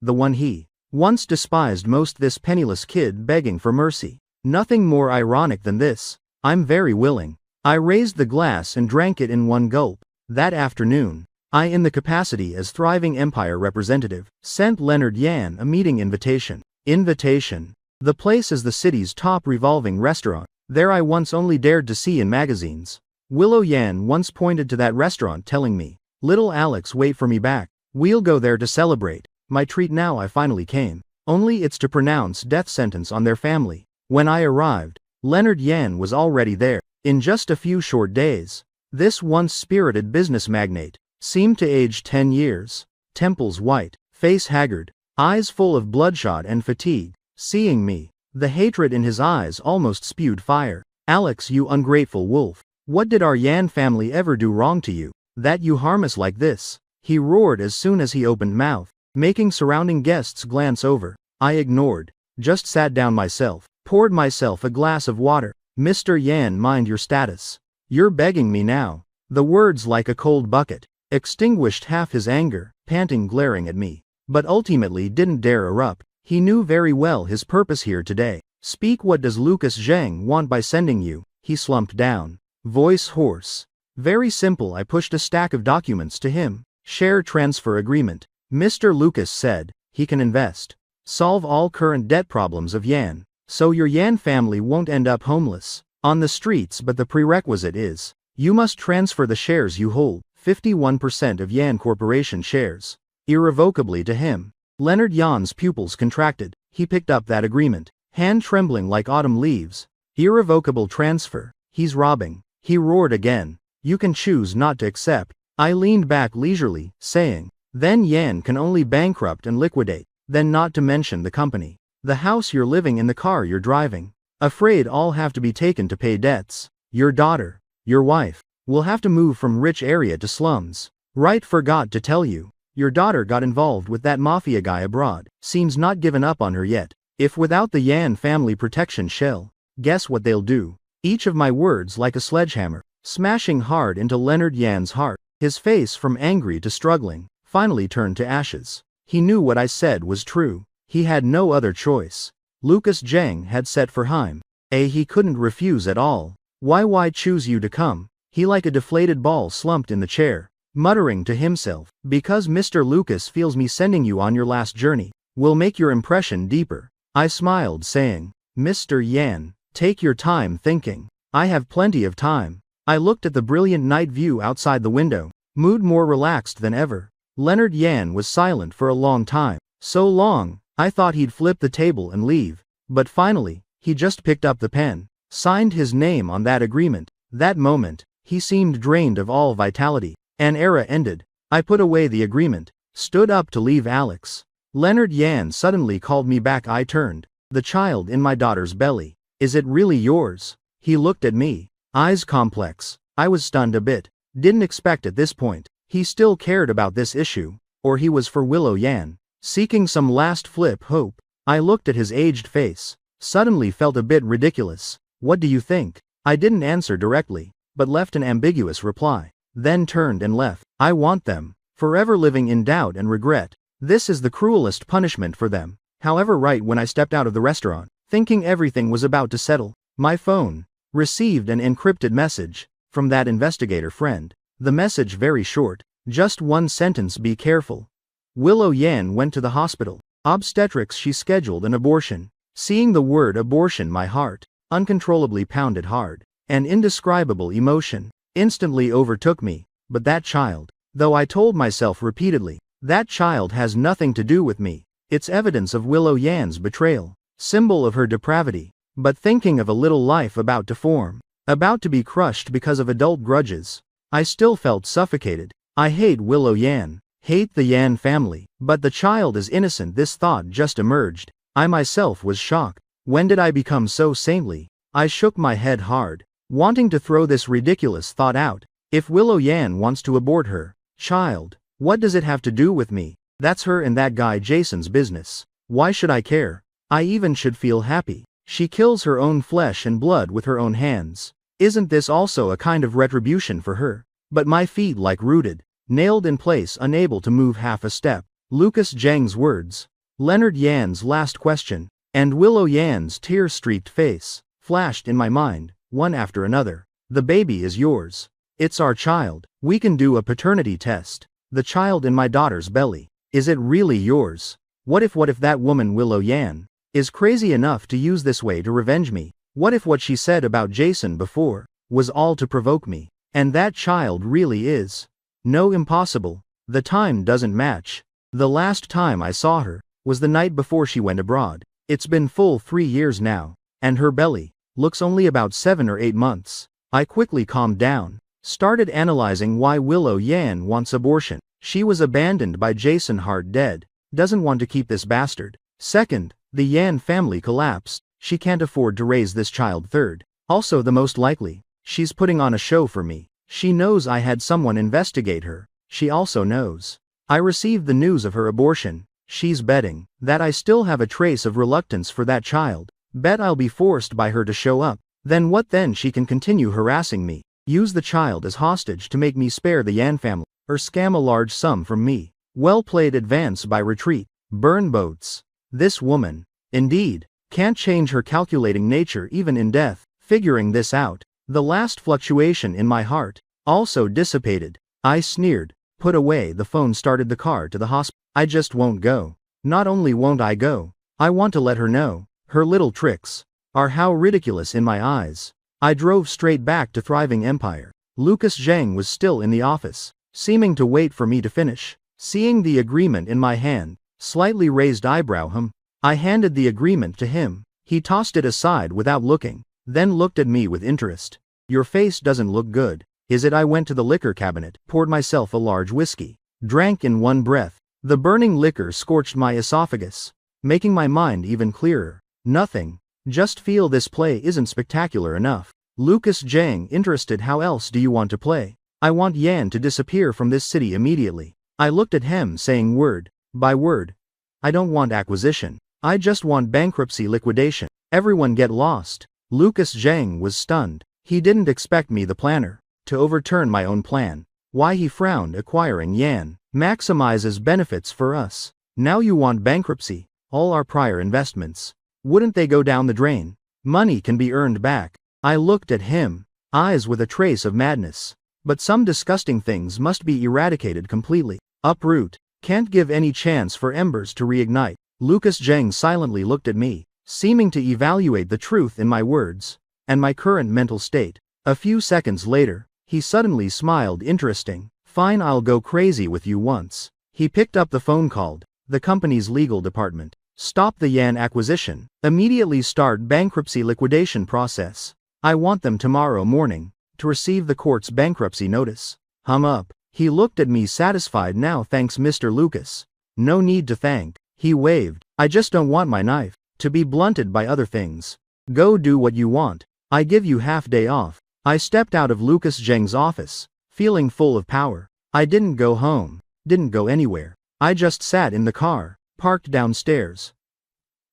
The one he once despised most, this penniless kid begging for mercy. Nothing more ironic than this. I'm very willing. I raised the glass and drank it in one gulp. That afternoon, I, in the capacity as thriving empire representative, sent Leonard Yan a meeting invitation. The place is the city's top revolving restaurant. There I once only dared to see in magazines. Willow Yan once pointed to that restaurant, telling me, "Little Alex, wait for me back. We'll go there to celebrate." My treat now. I finally came. Only it's to pronounce death sentence on their family. When I arrived, Leonard Yan was already there. In just a few short days, this once spirited business magnate seemed to age 10 years. Temples white, face haggard, eyes full of bloodshot and fatigue. Seeing me, the hatred in his eyes almost spewed fire. "Alex, you ungrateful wolf. What did our Yan family ever do wrong to you, that you harm us like this?" he roared as soon as he opened mouth, making surrounding guests glance over. I ignored, just sat down myself, poured myself a glass of water. "Mr. Yan, mind your status. You're begging me now." The words, like a cold bucket, extinguished half his anger, panting, glaring at me, but ultimately didn't dare erupt. He knew very well his purpose here today. "Speak. What does Lucas Zheng want by sending you?" He slumped down, voice hoarse. "Very simple." I pushed a stack of documents to him. "Share transfer agreement." Mr. Lucas said, "He can invest, solve all current debt problems of Yan, so your Yan family won't end up homeless on the streets, but the prerequisite is, you must transfer the shares you hold, 51% of Yan Corporation shares, irrevocably to him." Leonard Yan's pupils contracted. He picked up that agreement, hand trembling like autumn leaves. "Irrevocable transfer. He's robbing." He roared again. "You can choose not to accept." I leaned back leisurely, saying, "Then Yan can only bankrupt and liquidate, then not to mention the company, the house you're living in, the car you're driving. Afraid all have to be taken to pay debts. Your daughter, your wife, will have to move from rich area to slums. Right, forgot to tell you. Your daughter got involved with that mafia guy abroad. Seems not given up on her yet. If without the Yan family protection shell, guess what they'll do." Each of my words like a sledgehammer, smashing hard into Leonard Yan's heart. His face, from angry to struggling, finally turned to ashes. He knew what I said was true. He had no other choice. Lucas Zheng had set for Heim. He couldn't refuse at all. Why choose you to come?" He, like a deflated ball, slumped in the chair, muttering to himself, "Because Mr. Lucas feels me sending you on your last journey will make your impression deeper." I smiled, saying, "Mr. Yan, take your time thinking. I have plenty of time." I looked at the brilliant night view outside the window, mood more relaxed than ever. Leonard Yan was silent for a long time. So long, I thought he'd flip the table and leave. But finally, he just picked up the pen, signed his name on that agreement. That moment, he seemed drained of all vitality. An era ended. I put away the agreement, stood up to leave Alex. Leonard Yan suddenly called me back. I turned. "The child in my daughter's belly. Is it really yours?" He looked at me, eyes complex. I was stunned a bit. Didn't expect at this point he still cared about this issue, or he was for Willow Yan, seeking some last flip hope. I looked at his aged face, suddenly felt a bit ridiculous. "What do you think?" I didn't answer directly, but left an ambiguous reply, then turned and left. I want them, forever living in doubt and regret. This is the cruelest punishment for them. However, right when I stepped out of the restaurant, thinking everything was about to settle, my phone received an encrypted message from that investigator friend. The message very short, just one sentence: "Be careful. Willow Yan went to the hospital. Obstetrics, she scheduled an abortion." Seeing the word abortion, my heart uncontrollably pounded hard. An indescribable emotion. instantly overtook me. But that child, though I told myself repeatedly, that child has nothing to do with me. It's evidence of Willow Yan's betrayal, symbol of her depravity. But thinking of a little life about to form, about to be crushed because of adult grudges, I still felt suffocated. I hate Willow Yan, hate the Yan family, but the child is innocent. This thought just emerged. I myself was shocked. When did I become so saintly? I shook my head hard, wanting to throw this ridiculous thought out. If Willow Yan wants to abort her child, what does it have to do with me? That's her and that guy Jason's business. Why should I care? I even should feel happy. She kills her own flesh and blood with her own hands. Isn't this also a kind of retribution for her? But my feet like rooted, nailed in place, unable to move half a step. Lucas Zheng's words, Leonard Yan's last question, and Willow Yan's tear-streaked face flashed in my mind, one after another. The baby is yours. It's our child. We can do a paternity test. The child in my daughter's belly. Is it really yours? What if that woman Willow Yan is crazy enough to use this way to revenge me? What if what she said about Jason before was all to provoke me? And that child really is? No, impossible. The time doesn't match. The last time I saw her was the night before she went abroad. It's been full 3 years now, and her belly looks only about 7 or 8 months. I quickly calmed down, started analyzing why Willow Yan wants abortion. She was abandoned by Jason, heart dead, doesn't want to keep this bastard. Second, the Yan family collapsed. She can't afford to raise this child. Third, also the most likely, she's putting on a show for me. She knows I had someone investigate her. She also knows I received the news of her abortion. She's betting that I still have a trace of reluctance for that child. Bet I'll be forced by her to show up. Then what? Then she can continue harassing me, use the child as hostage to make me spare the Yan family, or scam a large sum from me. Well played. Advance by retreat. Burn boats. This woman, indeed, can't change her calculating nature even in death. Figuring this out, the last fluctuation in my heart also dissipated. I sneered, put away the phone, started the car to the hospital. I just won't go. Not only won't I go, I want to let her know her little tricks are how ridiculous in my eyes. I drove straight back to Thriving Empire. Lucas Zheng was still in the office, seeming to wait for me to finish. Seeing the agreement in my hand, slightly raised eyebrow. I handed the agreement to him. He tossed it aside without looking, then looked at me with interest. Your face doesn't look good, is it? I went to the liquor cabinet, poured myself a large whiskey, drank in one breath. The burning liquor scorched my esophagus, making my mind even clearer. Nothing. Just feel this play isn't spectacular enough. Lucas Zheng, interested. How else do you want to play? I want Yan to disappear from this city immediately. I looked at him, saying word by word. I don't want acquisition. I just want bankruptcy, liquidation. Everyone get lost. Lucas Zheng was stunned. He didn't expect me, the planner, to overturn my own plan. Why? He frowned. Acquiring Yan maximizes benefits for us. Now you want bankruptcy. All our prior investments, wouldn't they go down the drain? Money can be earned back. I looked at him, eyes with a trace of madness. But some disgusting things must be eradicated completely. Uproot. Can't give any chance for embers to reignite. Lucas Zheng silently looked at me, seeming to evaluate the truth in my words and my current mental state. A few seconds later, he suddenly smiled. Interesting. Fine, I'll go crazy with you once. He picked up the phone, called the company's legal department. Stop the Yan acquisition. Immediately start bankruptcy liquidation process. I want them tomorrow morning to receive the court's bankruptcy notice. Up. He looked at me satisfied. Now thanks, Mr. Lucas. No need to thank. He waved. I just don't want my knife to be blunted by other things. Go do what you want. I give you half day off. I stepped out of Lucas Zheng's office, feeling full of power. I didn't go home, didn't go anywhere. I just sat in the car, parked downstairs.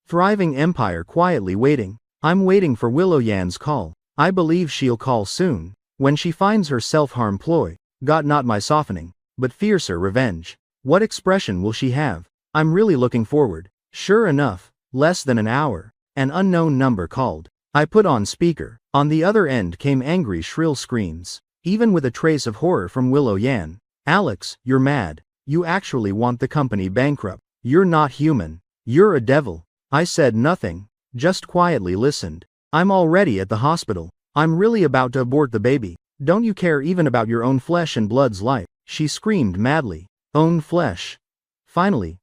Thriving Empire, quietly waiting. I'm waiting for Willow Yan's call. I believe she'll call soon, when she finds her self-harm ploy. Got not my softening, but fiercer revenge. What expression will she have? I'm really looking forward. Sure enough, less than an hour, an unknown number called. I put on speaker. On the other end came angry, shrill screams, even with a trace of horror, from Willow Yan. Alex, you're mad. You actually want the company bankrupt. You're not human. You're a devil. I said nothing, just quietly listened. I'm already at the hospital. I'm really about to abort the baby. Don't you care even about your own flesh and blood's life? She screamed madly. Own flesh. Finally,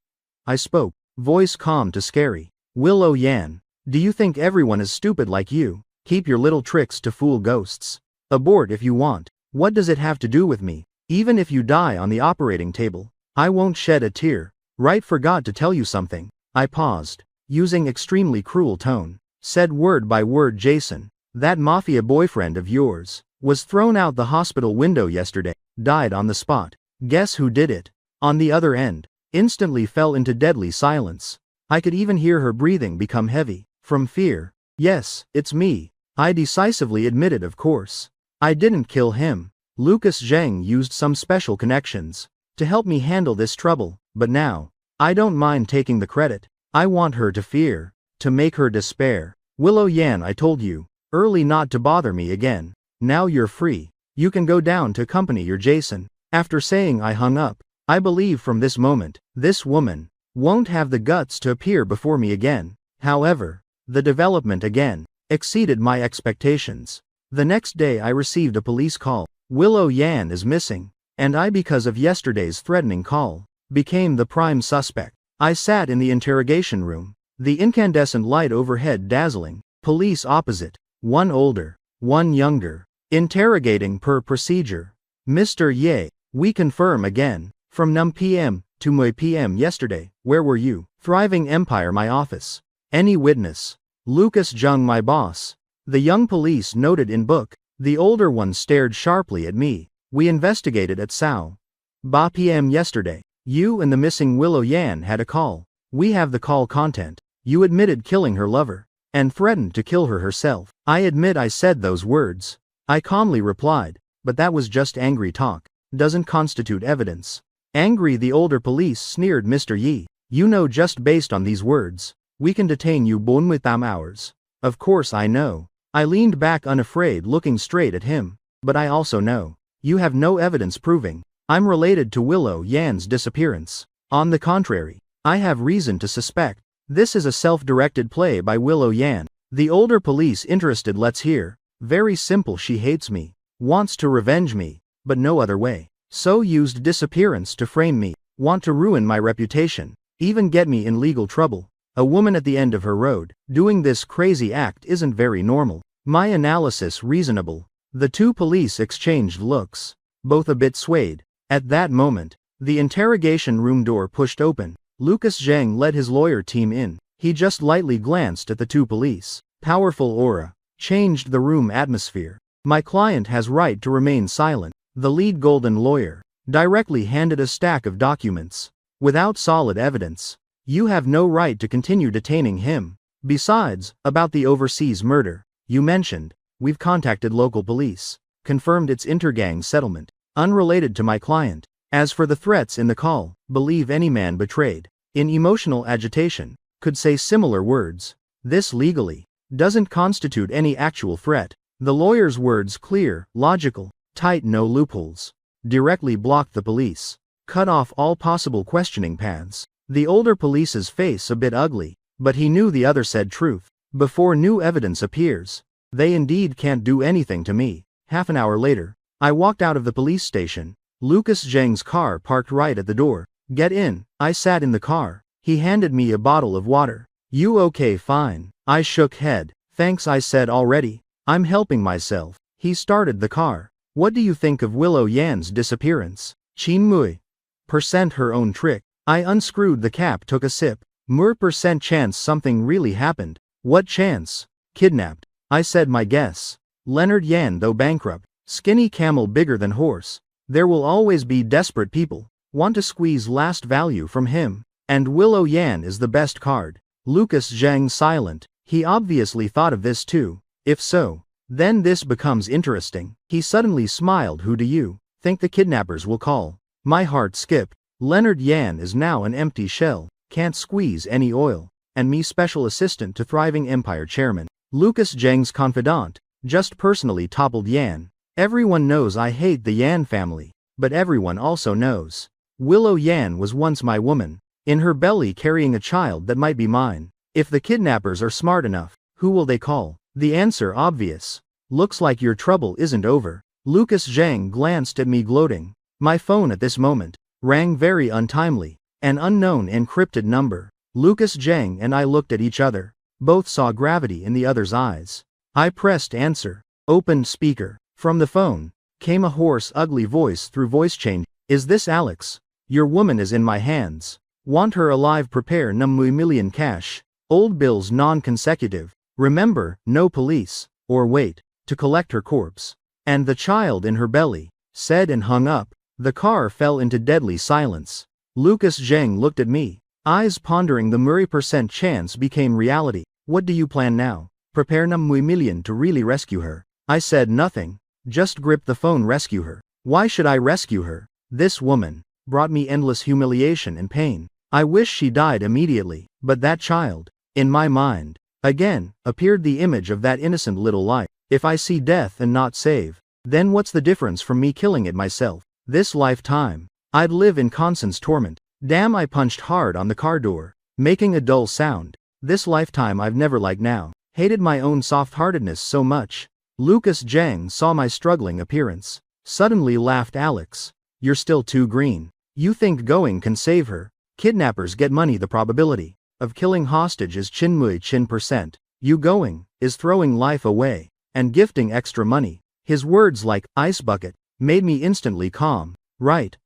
I spoke, voice calm to scary. Willow Yan, do you think everyone is stupid like you? Keep your little tricks to fool ghosts. Abort if you want. What does it have to do with me? Even if you die on the operating table, I won't shed a tear. Right, forgot to tell you something. I paused, using extremely cruel tone. Said word by word, Jason, that mafia boyfriend of yours, was thrown out the hospital window yesterday, died on the spot. Guess who did it? On the other end, instantly fell into deadly silence. I could even hear her breathing become heavy, from fear. Yes, it's me. I decisively admitted, of course. I didn't kill him. Lucas Zheng used some special connections to help me handle this trouble, but now, I don't mind taking the credit. I want her to fear, to make her despair. Willow Yan, I told you early not to bother me again. Now you're free. You can go down to accompany your Jason. After saying, I hung up. I believe from this moment, this woman won't have the guts to appear before me again. However, the development again exceeded my expectations. The next day I received a police call. Willow Yan is missing, and I, because of yesterday's threatening call, became the prime suspect. I sat in the interrogation room, the incandescent light overhead dazzling, police opposite, one older, one younger, interrogating per procedure. Mr. Ye, we confirm again, from 9 p.m. to 10 p.m. yesterday, where were you? Thriving Empire, my office. Any witness? Lucas Zheng, my boss. The young police noted in book. The older one stared sharply at me. We investigated at Sao Ba p.m. yesterday. You and the missing Willow Yan had a call. We have the call content. You admitted killing her lover, and threatened to kill her herself. I admit I said those words. I calmly replied, but that was just angry talk. Doesn't constitute evidence. Angry, the older police sneered. Mr. Yi, you know just based on these words, we can detain you 48 hours. Of course I know. I leaned back unafraid, looking straight at him. But I also know. You have no evidence proving I'm related to Willow Yan's disappearance. On the contrary, I have reason to suspect this is a self-directed play by Willow Yan. The older police interested. Let's hear. Very simple. She hates me, wants to revenge me, but no other way. So used disappearance to frame me, want to ruin my reputation, even get me in legal trouble. A woman at the end of her road, doing this crazy act isn't very normal. My analysis reasonable. The two police exchanged looks, both a bit swayed. At that moment, the interrogation room door pushed open. Lucas Zheng led his lawyer team in. He just lightly glanced at the two police. Powerful aura changed the room atmosphere. My client has right to remain silent. The lead golden lawyer directly handed a stack of documents. Without solid evidence, you have no right to continue detaining him. Besides, about the overseas murder you mentioned, we've contacted local police, confirmed it's intergang settlement, unrelated to my client. As for the threats in the call, believe any man betrayed in emotional agitation could say similar words. This legally doesn't constitute any actual threat. The lawyer's words, clear, logical, tight, no loopholes, directly blocked the police, cut off all possible questioning paths. The older police's face a bit ugly, but he knew the other said truth. Before new evidence appears, they indeed can't do anything to me. Half an hour later, I walked out of the police station. Lucas Zheng's car parked right at the door. Get in. I sat in the car. He handed me a bottle of water. You okay? Fine. I shook head. Thanks, I said already. I'm helping myself. He started the car. What do you think of Willow Yan's disappearance? Chin Mui. Percent her own trick. I unscrewed the cap, took a sip. % chance something really happened. What chance? Kidnapped. I said my guess. Leonard Yan, though bankrupt, skinny camel bigger than horse. There will always be desperate people, want to squeeze last value from him. And Willow Yan is the best card. Lucas Zheng silent. He obviously thought of this too. If so, then this becomes interesting. He suddenly smiled. Who do you think the kidnappers will call? My heart skipped. Leonard Yan is now an empty shell, can't squeeze any oil. And me, special assistant to thriving empire chairman. Lucas Zheng's confidant, just personally toppled Yan. Everyone knows I hate the Yan family, but everyone also knows Willow Yan was once my woman, in her belly carrying a child that might be mine. If the kidnappers are smart enough, who will they call? The answer obvious. Looks like your trouble isn't over. Lucas Zhang glanced at me gloating. My phone at this moment rang very untimely. An unknown encrypted number. Lucas Zhang and I looked at each other. Both saw gravity in the other's eyes. I pressed answer. Opened speaker. From the phone came a hoarse, ugly voice through voice change. Is this Alex? Your woman is in my hands. Want her alive? Prepare $1 million cash. Old bills non-consecutive. Remember, no police, or wait, to collect her corpse. And the child in her belly, said and hung up. The car fell into deadly silence. Lucas Zhang looked at me, eyes pondering. The Murray % chance became reality. What do you plan now? Prepare $1 million to really rescue her. I said nothing, just grip the phone. Rescue her. Why should I rescue her? This woman brought me endless humiliation and pain. I wish she died immediately, but that child, in my mind, again, appeared the image of that innocent little life. If I see death and not save, then what's the difference from me killing it myself? This lifetime, I'd live in constant torment. Damn, I punched hard on the car door, making a dull sound. This lifetime I've never liked now. Hated my own soft-heartedness so much. Lucas Zhang saw my struggling appearance. Suddenly laughed. Alex, you're still too green. You think going can save her? Kidnappers get money. The probability of killing hostage is chin %. You going is throwing life away and gifting extra money. His words like ice bucket made me instantly calm. Right.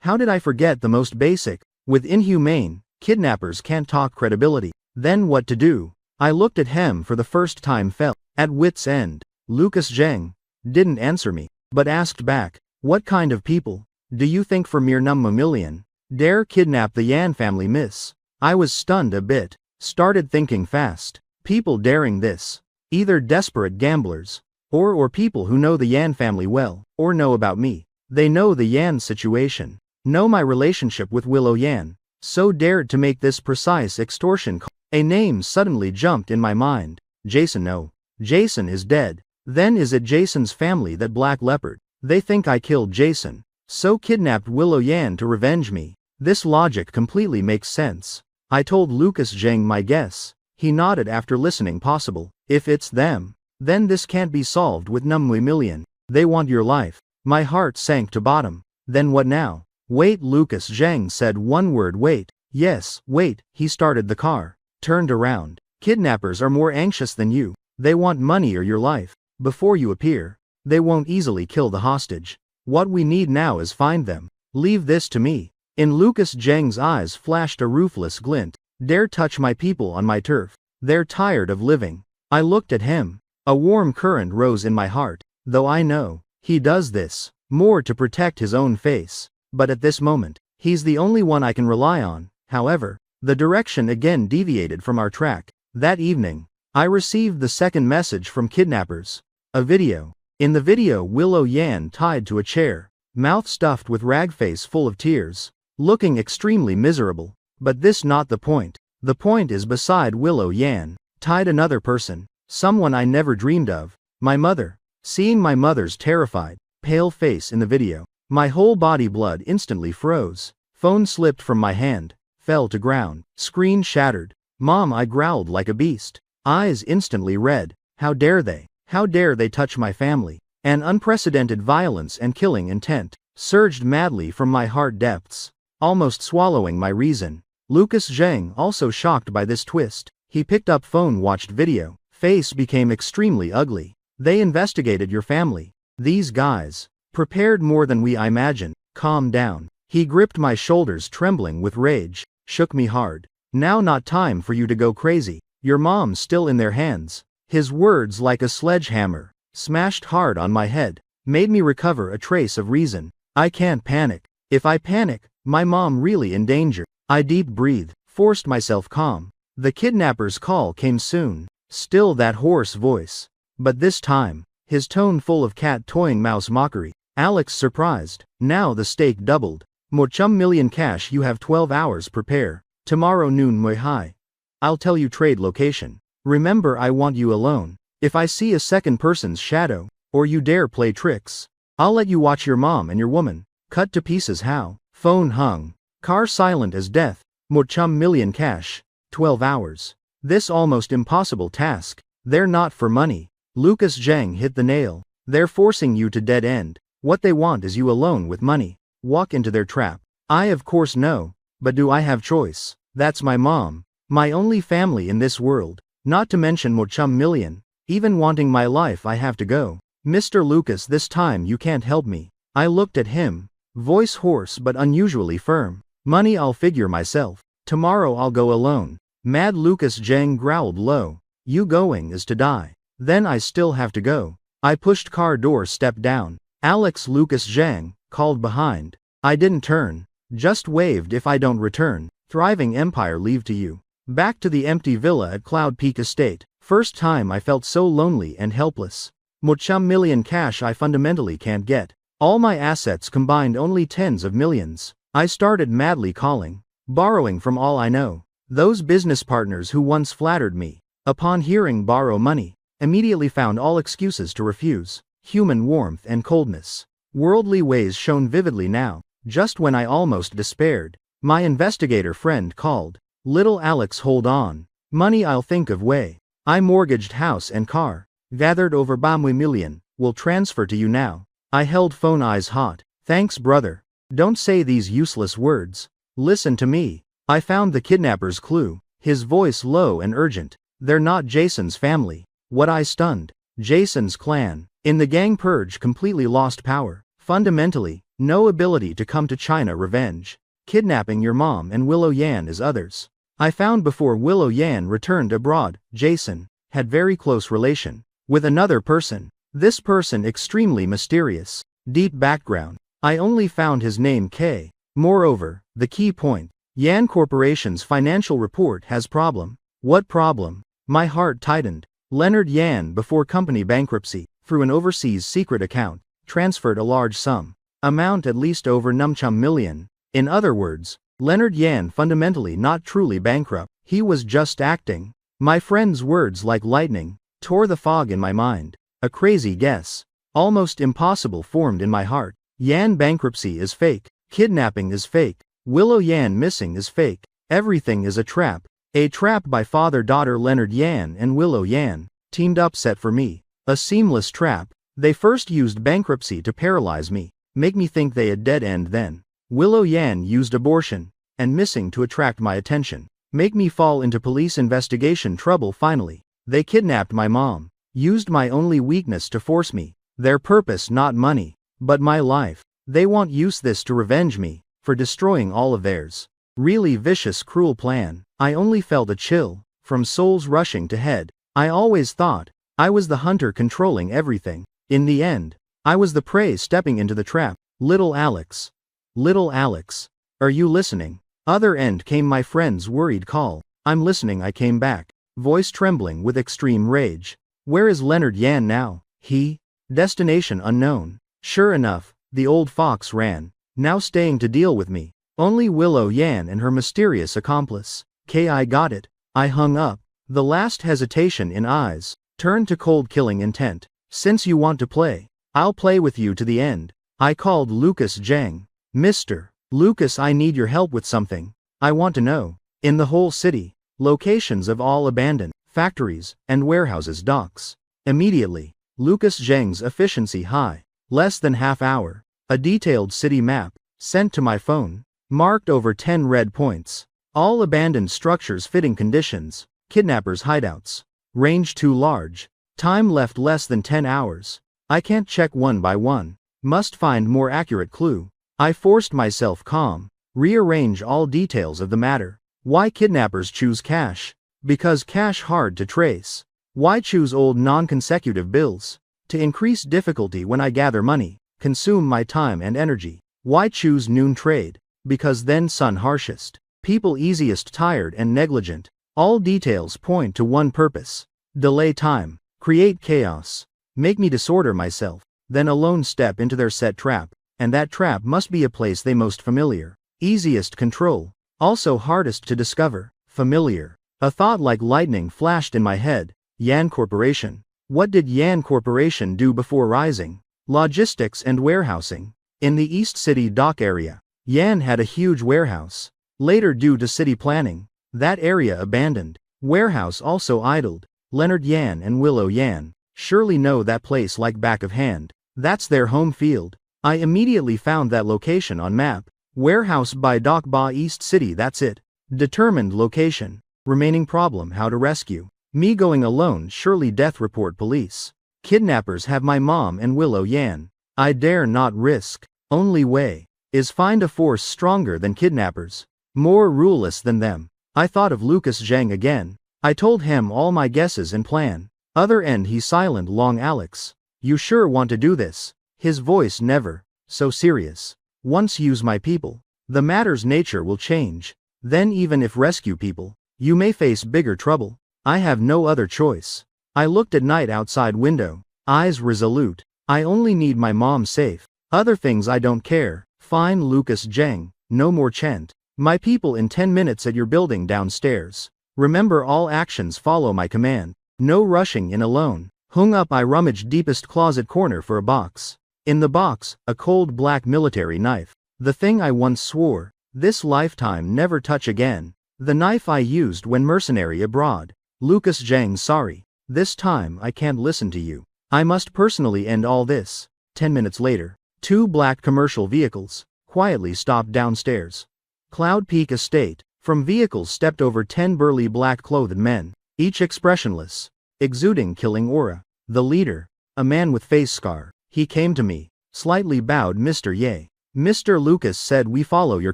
How did I forget the most basic? With inhumane, kidnappers can't talk. Credibility. Then what to do? I looked at him for the first time, fell at wit's end. Lucas Zhang didn't answer me, but asked back, what kind of people do you think for mere $1 million dare kidnap the Yan family, miss? I was stunned a bit, started thinking fast. People daring this, either desperate gamblers, or people who know the Yan family well, or know about me. They know the Yan situation, know my relationship with Willow Yan, so dared to make this precise extortion call. A name suddenly jumped in my mind. Jason. No. Jason is dead. Then is it Jason's family that Black Leopard? They think I killed Jason, so kidnapped Willow Yan to revenge me. This logic completely makes sense. I told Lucas Zhang my guess. He nodded after listening. Possible. If it's them, then this can't be solved with $1 million. They want your life. My heart sank to bottom. Then what now? Wait. Lucas Zhang said one word. Wait. Yes, wait. He started the car, turned around. Kidnappers are more anxious than you. They want money or your life. Before you appear, they won't easily kill the hostage. What we need now is find them. Leave this to me. In Lucas Zhang's eyes flashed a ruthless glint. Dare touch my people on my turf. They're tired of living. I looked at him. A warm current rose in my heart, though I know he does this more to protect his own face. But at this moment, he's the only one I can rely on. However, the direction again deviated from our track. That evening, I received the second message from kidnappers. A video. In the video, Willow Yan tied to a chair, mouth stuffed with rag, face full of tears, looking extremely miserable. But this not the point. The point is beside Willow Yan, tied another person, someone I never dreamed of, my mother. Seeing my mother's terrified, pale face in the video, my whole body blood instantly froze. Phone slipped from my hand, fell to ground, screen shattered. Mom, I growled like a beast, eyes instantly red. How dare they? How dare they touch my family? An unprecedented violence and killing intent surged madly from my heart depths, almost swallowing my reason. Lucas Zhang also shocked by this twist. He picked up phone, watched video, face became extremely ugly. They investigated your family. These guys prepared more than I imagined. Calm down. He gripped my shoulders, trembling with rage, shook me hard. Now not time for you to go crazy. Your mom's still in their hands. His words, like a sledgehammer, smashed hard on my head, made me recover a trace of reason. I can't panic. If I panic, my mom really in danger. I deep breathed, forced myself calm. The kidnapper's call came soon. Still that hoarse voice. But this time, his tone full of cat-toying mouse mockery. Alex surprised. Now the stake doubled. $1 million cash. You have 12 hours. Prepare. Tomorrow noon Muay Thai. I'll tell you trade location. Remember, I want you alone. If I see a second person's shadow, or you dare play tricks, I'll let you watch your mom and your woman cut to pieces. How? Phone hung. Car silent as death. $1 million cash. 12 hours. This almost impossible task. They're not for money. Lucas Zhang hit the nail They're forcing you to dead end. What they want is you alone with money. Walk into their trap. I of course know, but do I have choice? That's my mom. My only family in this world. Not to mention Mochum million. Even wanting my life I have to go. Mr. Lucas, this time you can't help me. I looked at him. Voice hoarse but unusually firm. Money I'll figure myself. Tomorrow I'll go alone. Mad Lucas Zhang growled low. You going is to die. Then I still have to go. I pushed car door, stepped down. Alex Lucas Zhang called behind. I didn't turn. Just waved. If I don't return, thriving empire leave to you. Back to the empty villa at Cloud Peak Estate. First time I felt so lonely and helpless. Mochum million cash I fundamentally can't get. All my assets combined only tens of millions. I started madly calling, borrowing from all I know. Those business partners who once flattered me, upon hearing borrow money, immediately found all excuses to refuse. Human warmth and coldness. Worldly ways shown vividly now. Just when I almost despaired, my investigator friend called. Little Alex, hold on. Money I'll think of way. I mortgaged house and car. Gathered over Bamwe million. Will transfer to you now. I held phone, eyes hot. Thanks brother. Don't say these useless words. Listen to me. I found the kidnapper's clue. His voice low and urgent. They're not Jason's family. What I stunned. Jason's clan. In the gang purge completely lost power. Fundamentally, no ability to come to China revenge. Kidnapping your mom and Willow Yan as others. I found before Willow Yan returned abroad, Jason had very close relation with another person. This person extremely mysterious. Deep background. I only found his name K. Moreover, the key point. Yan Corporation's financial report has problem. What problem? My heart tightened. Leonard Yan before company bankruptcy, through an overseas secret account, transferred a large sum. Amount at least over Numchum million. In other words, Leonard Yan fundamentally not truly bankrupt. He was just acting. My friend's words like lightning tore the fog in my mind. A crazy guess, almost impossible, formed in my heart. Yan bankruptcy is fake. Kidnapping is fake. Willow Yan missing is fake. Everything is a trap. A trap by father-daughter Leonard Yan and Willow Yan, teamed up set for me. A seamless trap. They first used bankruptcy to paralyze me, make me think they had dead end. Then Willow Yan used abortion and missing to attract my attention, make me fall into police investigation trouble. Finally, they kidnapped my mom, used my only weakness to force me. Their purpose not money, but my life. They want use this to revenge me for destroying all of theirs. Really vicious, cruel plan. I only felt a chill from souls rushing to head. I always thought I was the hunter controlling everything. In the end, I was the prey stepping into the trap. Little Alex. Little Alex. Are you listening? Other end came my friend's worried call. I'm listening. I came back, voice trembling with extreme rage. Where is Leonard Yan now? He? Destination unknown. Sure enough, the old fox ran, now staying to deal with me. Only Willow Yan and her mysterious accomplice. I got it. I hung up. The last hesitation in eyes turned to cold killing intent. Since you want to play, I'll play with you to the end. I called Lucas Zhang. Mr. Lucas, I need your help with something. I want to know. In the whole city, locations of all abandoned factories and warehouses, docks. Immediately. Lucas Zhang's efficiency high. Less than half hour. A detailed city map sent to my phone. Marked over 10 red points. All abandoned structures, fitting conditions. Kidnappers' hideouts. Range too large. Time left less than 10 hours. I can't check one by one. Must find more accurate clue. I forced myself calm. Rearrange all details of the matter. Why kidnappers choose cash? Because cash hard to trace. Why choose old non-consecutive bills? To increase difficulty when I gather money, consume my time and energy. Why choose noon trade? Because then sun harshest. People easiest tired and negligent. All details point to one purpose. Delay time. Create chaos. Make me disorder myself. Then alone step into their set trap. And that trap must be a place they most familiar. Easiest control. Also hardest to discover. Familiar. A thought like lightning flashed in my head. Yan Corporation. What did Yan Corporation do before rising? Logistics and warehousing. In the East City dock area, Yan had a huge warehouse. Later, due to city planning, that area abandoned. Warehouse also idled. Leonard Yan and Willow Yan surely know that place like back of hand. That's their home field. I immediately found that location on map. Warehouse by Dock Ba East City, that's it. Determined location. Remaining problem, how to rescue. Me going alone, surely death report police. Kidnappers have my mom and Willow Yan. I dare not risk. Only way is find a force stronger than kidnappers. More ruleless than them. I thought of Lucas Zhang again. I told him all my guesses and plan. Other end he silent long Alex. You sure want to do this? His voice never so serious. Once use my people, the matter's nature will change. Then even if rescue people, you may face bigger trouble. I have no other choice. I looked at night outside window, eyes resolute. I only need my mom safe. Other things I don't care. Fine Lucas Zhang, no more chant. My people in 10 minutes at your building downstairs. Remember all actions follow my command. No rushing in alone. Hung up I rummaged deepest closet corner for a box. In the box, a cold black military knife. The thing I once swore, this lifetime never touch again. The knife I used when mercenary abroad. Lucas Zhang, sorry. This time I can't listen to you. I must personally end all this. 10 minutes later, 2 black commercial vehicles quietly stopped downstairs. Cloud Peak Estate. From vehicles stepped over 10 burly black-clothed men, each expressionless, exuding killing aura. The leader, a man with face scar, he came to me, slightly bowed. Mr. Ye. Mr. Lucas said we follow your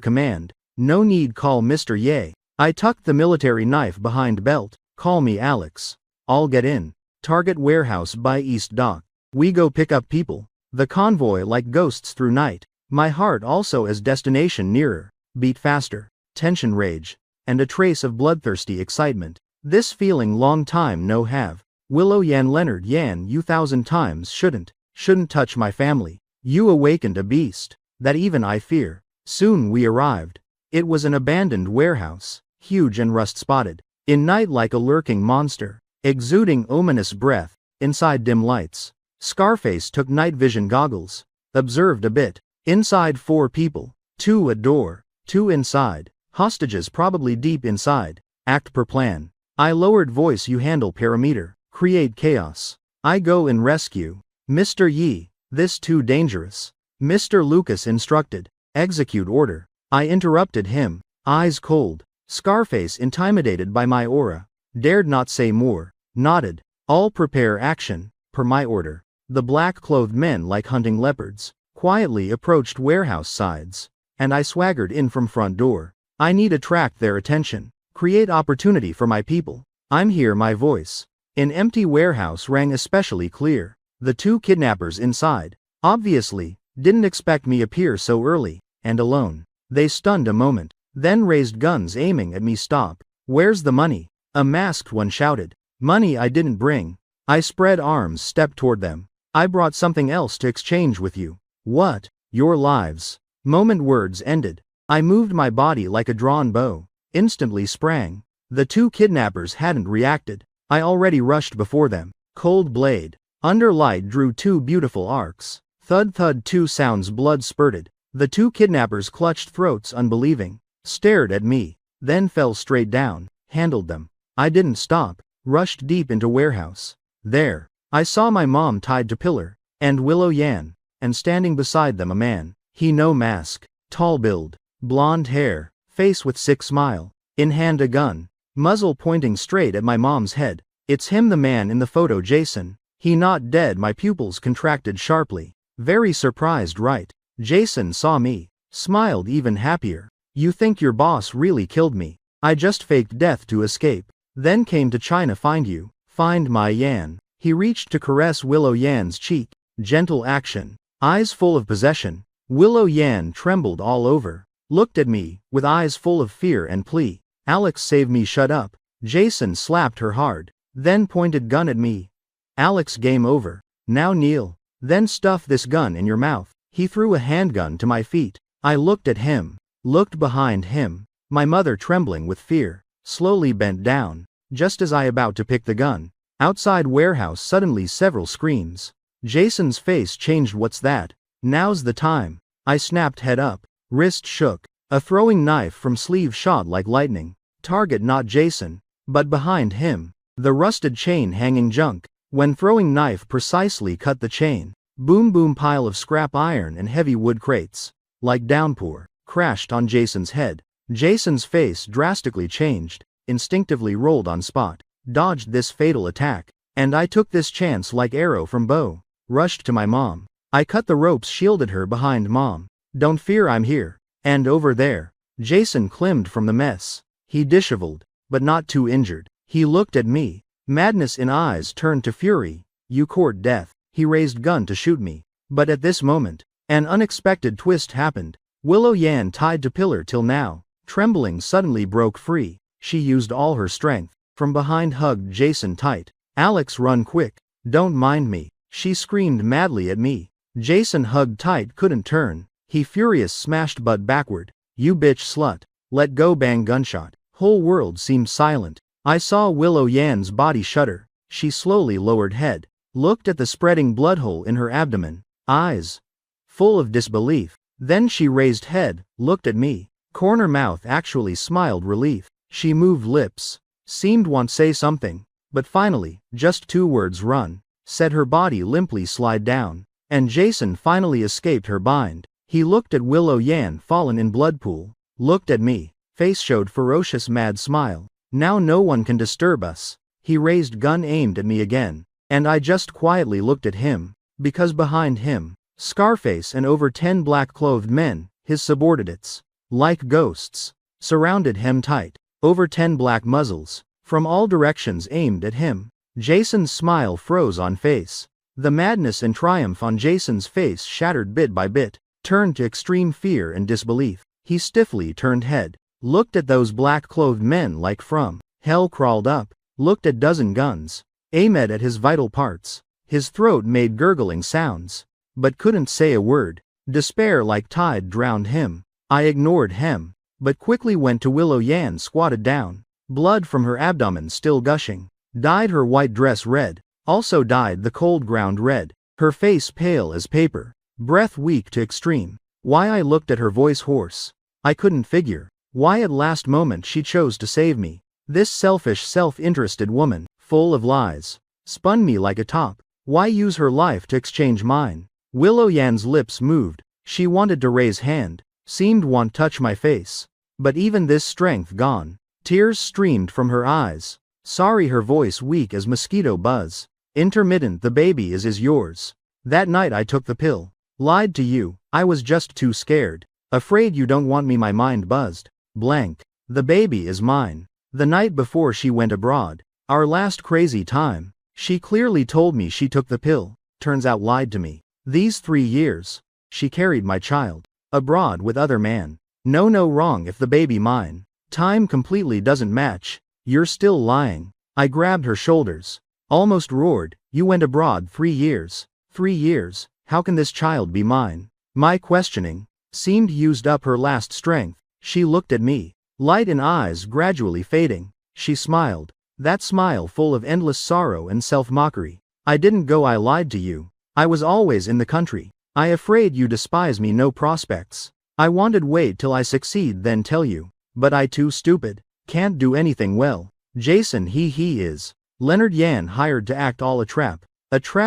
command. No need call Mr. Ye. I tucked the military knife behind belt. Call me Alex. I'll get in. Target warehouse by East Dock. We go pick up people. The convoy like ghosts through night. My heart also as destination nearer. Beat faster. Tension rage. And a trace of bloodthirsty excitement. This feeling long time no have. Willow Yan Leonard Yan you 1,000 times shouldn't touch my family. You awakened a beast. That even I fear. Soon we arrived. It was an abandoned warehouse. Huge and rust spotted. In night like a lurking monster. Exuding ominous breath. Inside dim lights. Scarface took night vision goggles. Observed a bit. Inside 4 people. 2 at door. 2 inside. Hostages probably deep inside. Act per plan. I lowered voice. You handle parameter. Create chaos. I go and rescue. Mr. Yi. This too dangerous. Mr. Lucas instructed. Execute order. I interrupted him. Eyes cold. Scarface intimidated by my aura. Dared not say more. Nodded. All prepare action. Per my order. The black-clothed men like hunting leopards quietly approached warehouse sides. And I swaggered in from front door. I need attract their attention. Create opportunity for my people. I'm here. My voice in empty warehouse rang especially clear. The 2 kidnappers inside, obviously, didn't expect me appear so early, and alone. They stunned a moment, then raised guns aiming at me. Stop. Where's the money? A masked one shouted. Money I didn't bring. I spread arms, stepped toward them. I brought something else to exchange with you. What? Your lives. Moment words ended. I moved my body like a drawn bow. Instantly sprang. The 2 kidnappers hadn't reacted. I already rushed before them. Cold blade. Under light drew 2 beautiful arcs. Thud thud 2 sounds. Blood spurted. The 2 kidnappers clutched throats unbelieving. Stared at me. Then fell straight down. Handled them. I didn't stop. Rushed deep into warehouse. There. I saw my mom tied to pillar. And Willow Yan. And standing beside them a man. He no mask. Tall build. Blonde hair. Face with sick smile. In hand a gun. Muzzle pointing straight at my mom's head. It's him, the man in the photo. Jason. He not dead. My pupils contracted sharply. Very surprised, right? Jason saw me. Smiled even happier. You think your boss really killed me? I just faked death to escape. Then came to China find you. Find my Yan. He reached to caress Willow Yan's cheek. Gentle action. Eyes full of possession. Willow Yan trembled all over. Looked at me, with eyes full of fear and plea. Alex, save me. Shut up. Jason slapped her hard. Then pointed gun at me. Alex, game over. Now kneel. Then stuff this gun in your mouth. He threw a handgun to my feet. I looked at him. Looked behind him. My mother trembling with fear. Slowly bent down. Just as I about to pick the gun. Outside warehouse suddenly several screams. Jason's face changed. What's that? Now's the time. I snapped head up. Wrist shook. A throwing knife from sleeve shot like lightning. Target not Jason, but behind him. The rusted chain hanging junk. When throwing knife precisely cut the chain. Boom boom pile of scrap iron and heavy wood crates, like downpour, crashed on Jason's head. Jason's face drastically changed, instinctively rolled on spot, dodged this fatal attack, and I took this chance like arrow from bow, rushed to my mom. I cut the ropes, shielded her behind mom. Don't fear, I'm here. And over there. Jason climbed from the mess. He disheveled, but not too injured. He looked at me. Madness in eyes turned to fury. You court death. He raised gun to shoot me. But at this moment, an unexpected twist happened. Willow Yan, tied to pillar till now, trembling, suddenly broke free. She used all her strength. From behind hugged Jason tight. Alex, run quick. Don't mind me. She screamed madly at me. Jason hugged tight, couldn't turn. He furious smashed butt backward. You bitch slut. Let go, bang, gunshot. Whole world seemed silent. I saw Willow Yan's body shudder. She slowly lowered head. Looked at the spreading blood hole in her abdomen. Eyes full of disbelief. Then she raised head, looked at me. Corner mouth actually smiled relief. She moved lips. Seemed want say something. But finally, just 2 words, run. Said her body limply slide down. And Jason finally escaped her bind. He looked at Willow Yan fallen in blood pool. Looked at me. Face showed ferocious mad smile. Now no one can disturb us. He raised gun, aimed at me again. And I just quietly looked at him. Because behind him, Scarface and over 10 black-clothed men, his subordinates, like ghosts, surrounded him tight. Over 10 black muzzles, from all directions aimed at him. Jason's smile froze on face. The madness and triumph on Jason's face shattered bit by bit, turned to extreme fear and disbelief. He stiffly turned head, looked at those black-clothed men like from hell, crawled up, looked at dozen guns, aimed at his vital parts. His throat made gurgling sounds, but couldn't say a word. Despair like tide drowned him. I ignored him, but quickly went to Willow Yan, squatted down. Blood from her abdomen still gushing. Dyed her white dress red. Also dyed the cold ground red. Her face pale as paper. Breath weak to extreme. Why I looked at her, voice hoarse. I couldn't figure why at last moment she chose to save me. This selfish, self-interested woman, full of lies, spun me like a top. Why use her life to exchange mine? Willow Yan's lips moved. She wanted to raise hand, seemed want touch my face. But even this strength gone. Tears streamed from her eyes. Sorry, her voice weak as mosquito buzz. Intermittent, the baby is yours. That night I took the pill. Lied to you, I was just too scared. Afraid you don't want me, my mind buzzed. Blank. The baby is mine. The night before she went abroad. Our last crazy time. She clearly told me she took the pill. Turns out lied to me. These 3 years. She carried my child. Abroad with other man. No wrong if the baby mine. Time completely doesn't match. You're still lying. I grabbed her shoulders. Almost roared. You went abroad 3 years. 3 years. How can this child be mine? My questioning seemed used up her last strength. She looked at me. Light in eyes gradually fading. She smiled. That smile full of endless sorrow and self-mockery. I didn't go, I lied to you. I was always in the country. I afraid you despise me, no prospects. I wanted wait till I succeed then tell you. But I too stupid. Can't do anything well. Jason he is. Leonard Yan hired to act all a trap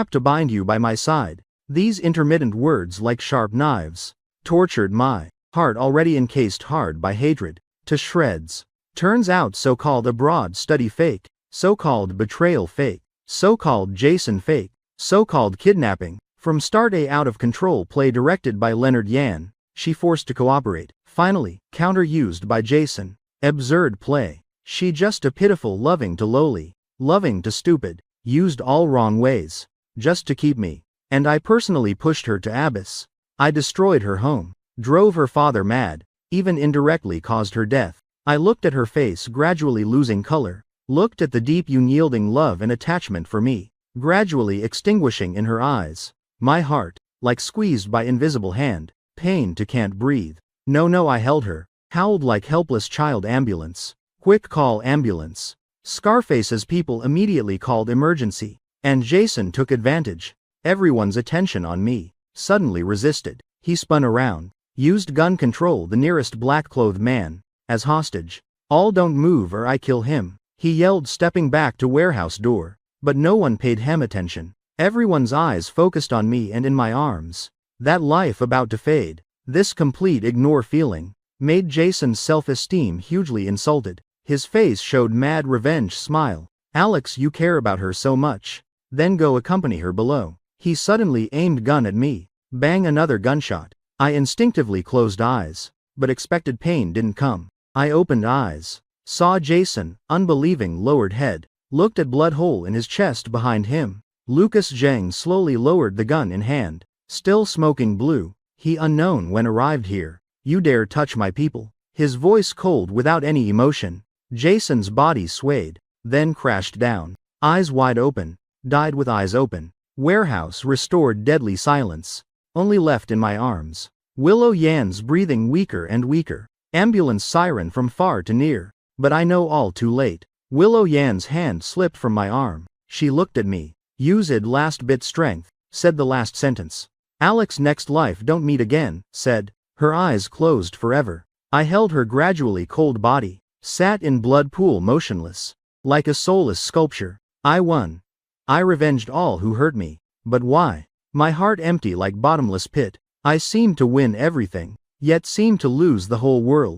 to bind you by my side. These intermittent words like sharp knives tortured my heart, already encased hard by hatred, to shreds. Turns out so-called abroad study fake, so-called betrayal fake, so-called Jason fake, so-called kidnapping. From start a out of control play directed by Leonard Yan, she forced to cooperate, finally, counter-used by Jason. Absurd play. She just a pitiful loving to lowly, loving to stupid, used all wrong ways, just to keep me. And I personally pushed her to abyss. I destroyed her home, drove her father mad, even indirectly caused her death. I looked at her face gradually losing color, looked at the deep unyielding love and attachment for me, gradually extinguishing in her eyes. My heart, like squeezed by invisible hand, pain to can't breathe. No, I held her, howled like helpless child. Ambulance. Quick, call ambulance. Scarface's people immediately called emergency, and Jason took advantage. Everyone's attention on me. Suddenly resisted. He spun around, used gun control the nearest black-clothed man as hostage. All don't move or I kill him, he yelled, stepping back to warehouse door. but no one paid him attention. Everyone's eyes focused on me and in my arms. That life about to fade, this complete ignore feeling, made Jason's self-esteem hugely insulted. His face showed mad revenge smile. Alex, you care about her so much. Then go accompany her below. He suddenly aimed gun at me. Bang, another gunshot. I instinctively closed eyes, but expected pain didn't come. I opened eyes. Saw Jason, unbelieving, lowered head. Looked at blood hole in his chest behind him. Lucas Zhang slowly lowered the gun in hand. Still smoking blue. He unknown when arrived here. You dare touch my people. His voice cold without any emotion. Jason's body swayed, then crashed down. Eyes wide open. Died with eyes open. Warehouse restored deadly silence. Only left in my arms. Willow Yan's breathing weaker and weaker. Ambulance siren from far to near. But I know all too late. Willow Yan's hand slipped from my arm. She looked at me. Used last bit strength, said the last sentence. Alex, next life don't meet again, said. Her eyes closed forever. I held her gradually cold body. Sat in blood pool motionless. Like a soulless sculpture. I won. I revenged all who hurt me. But why? My heart empty like bottomless pit. I seemed to win everything, yet seemed to lose the whole world.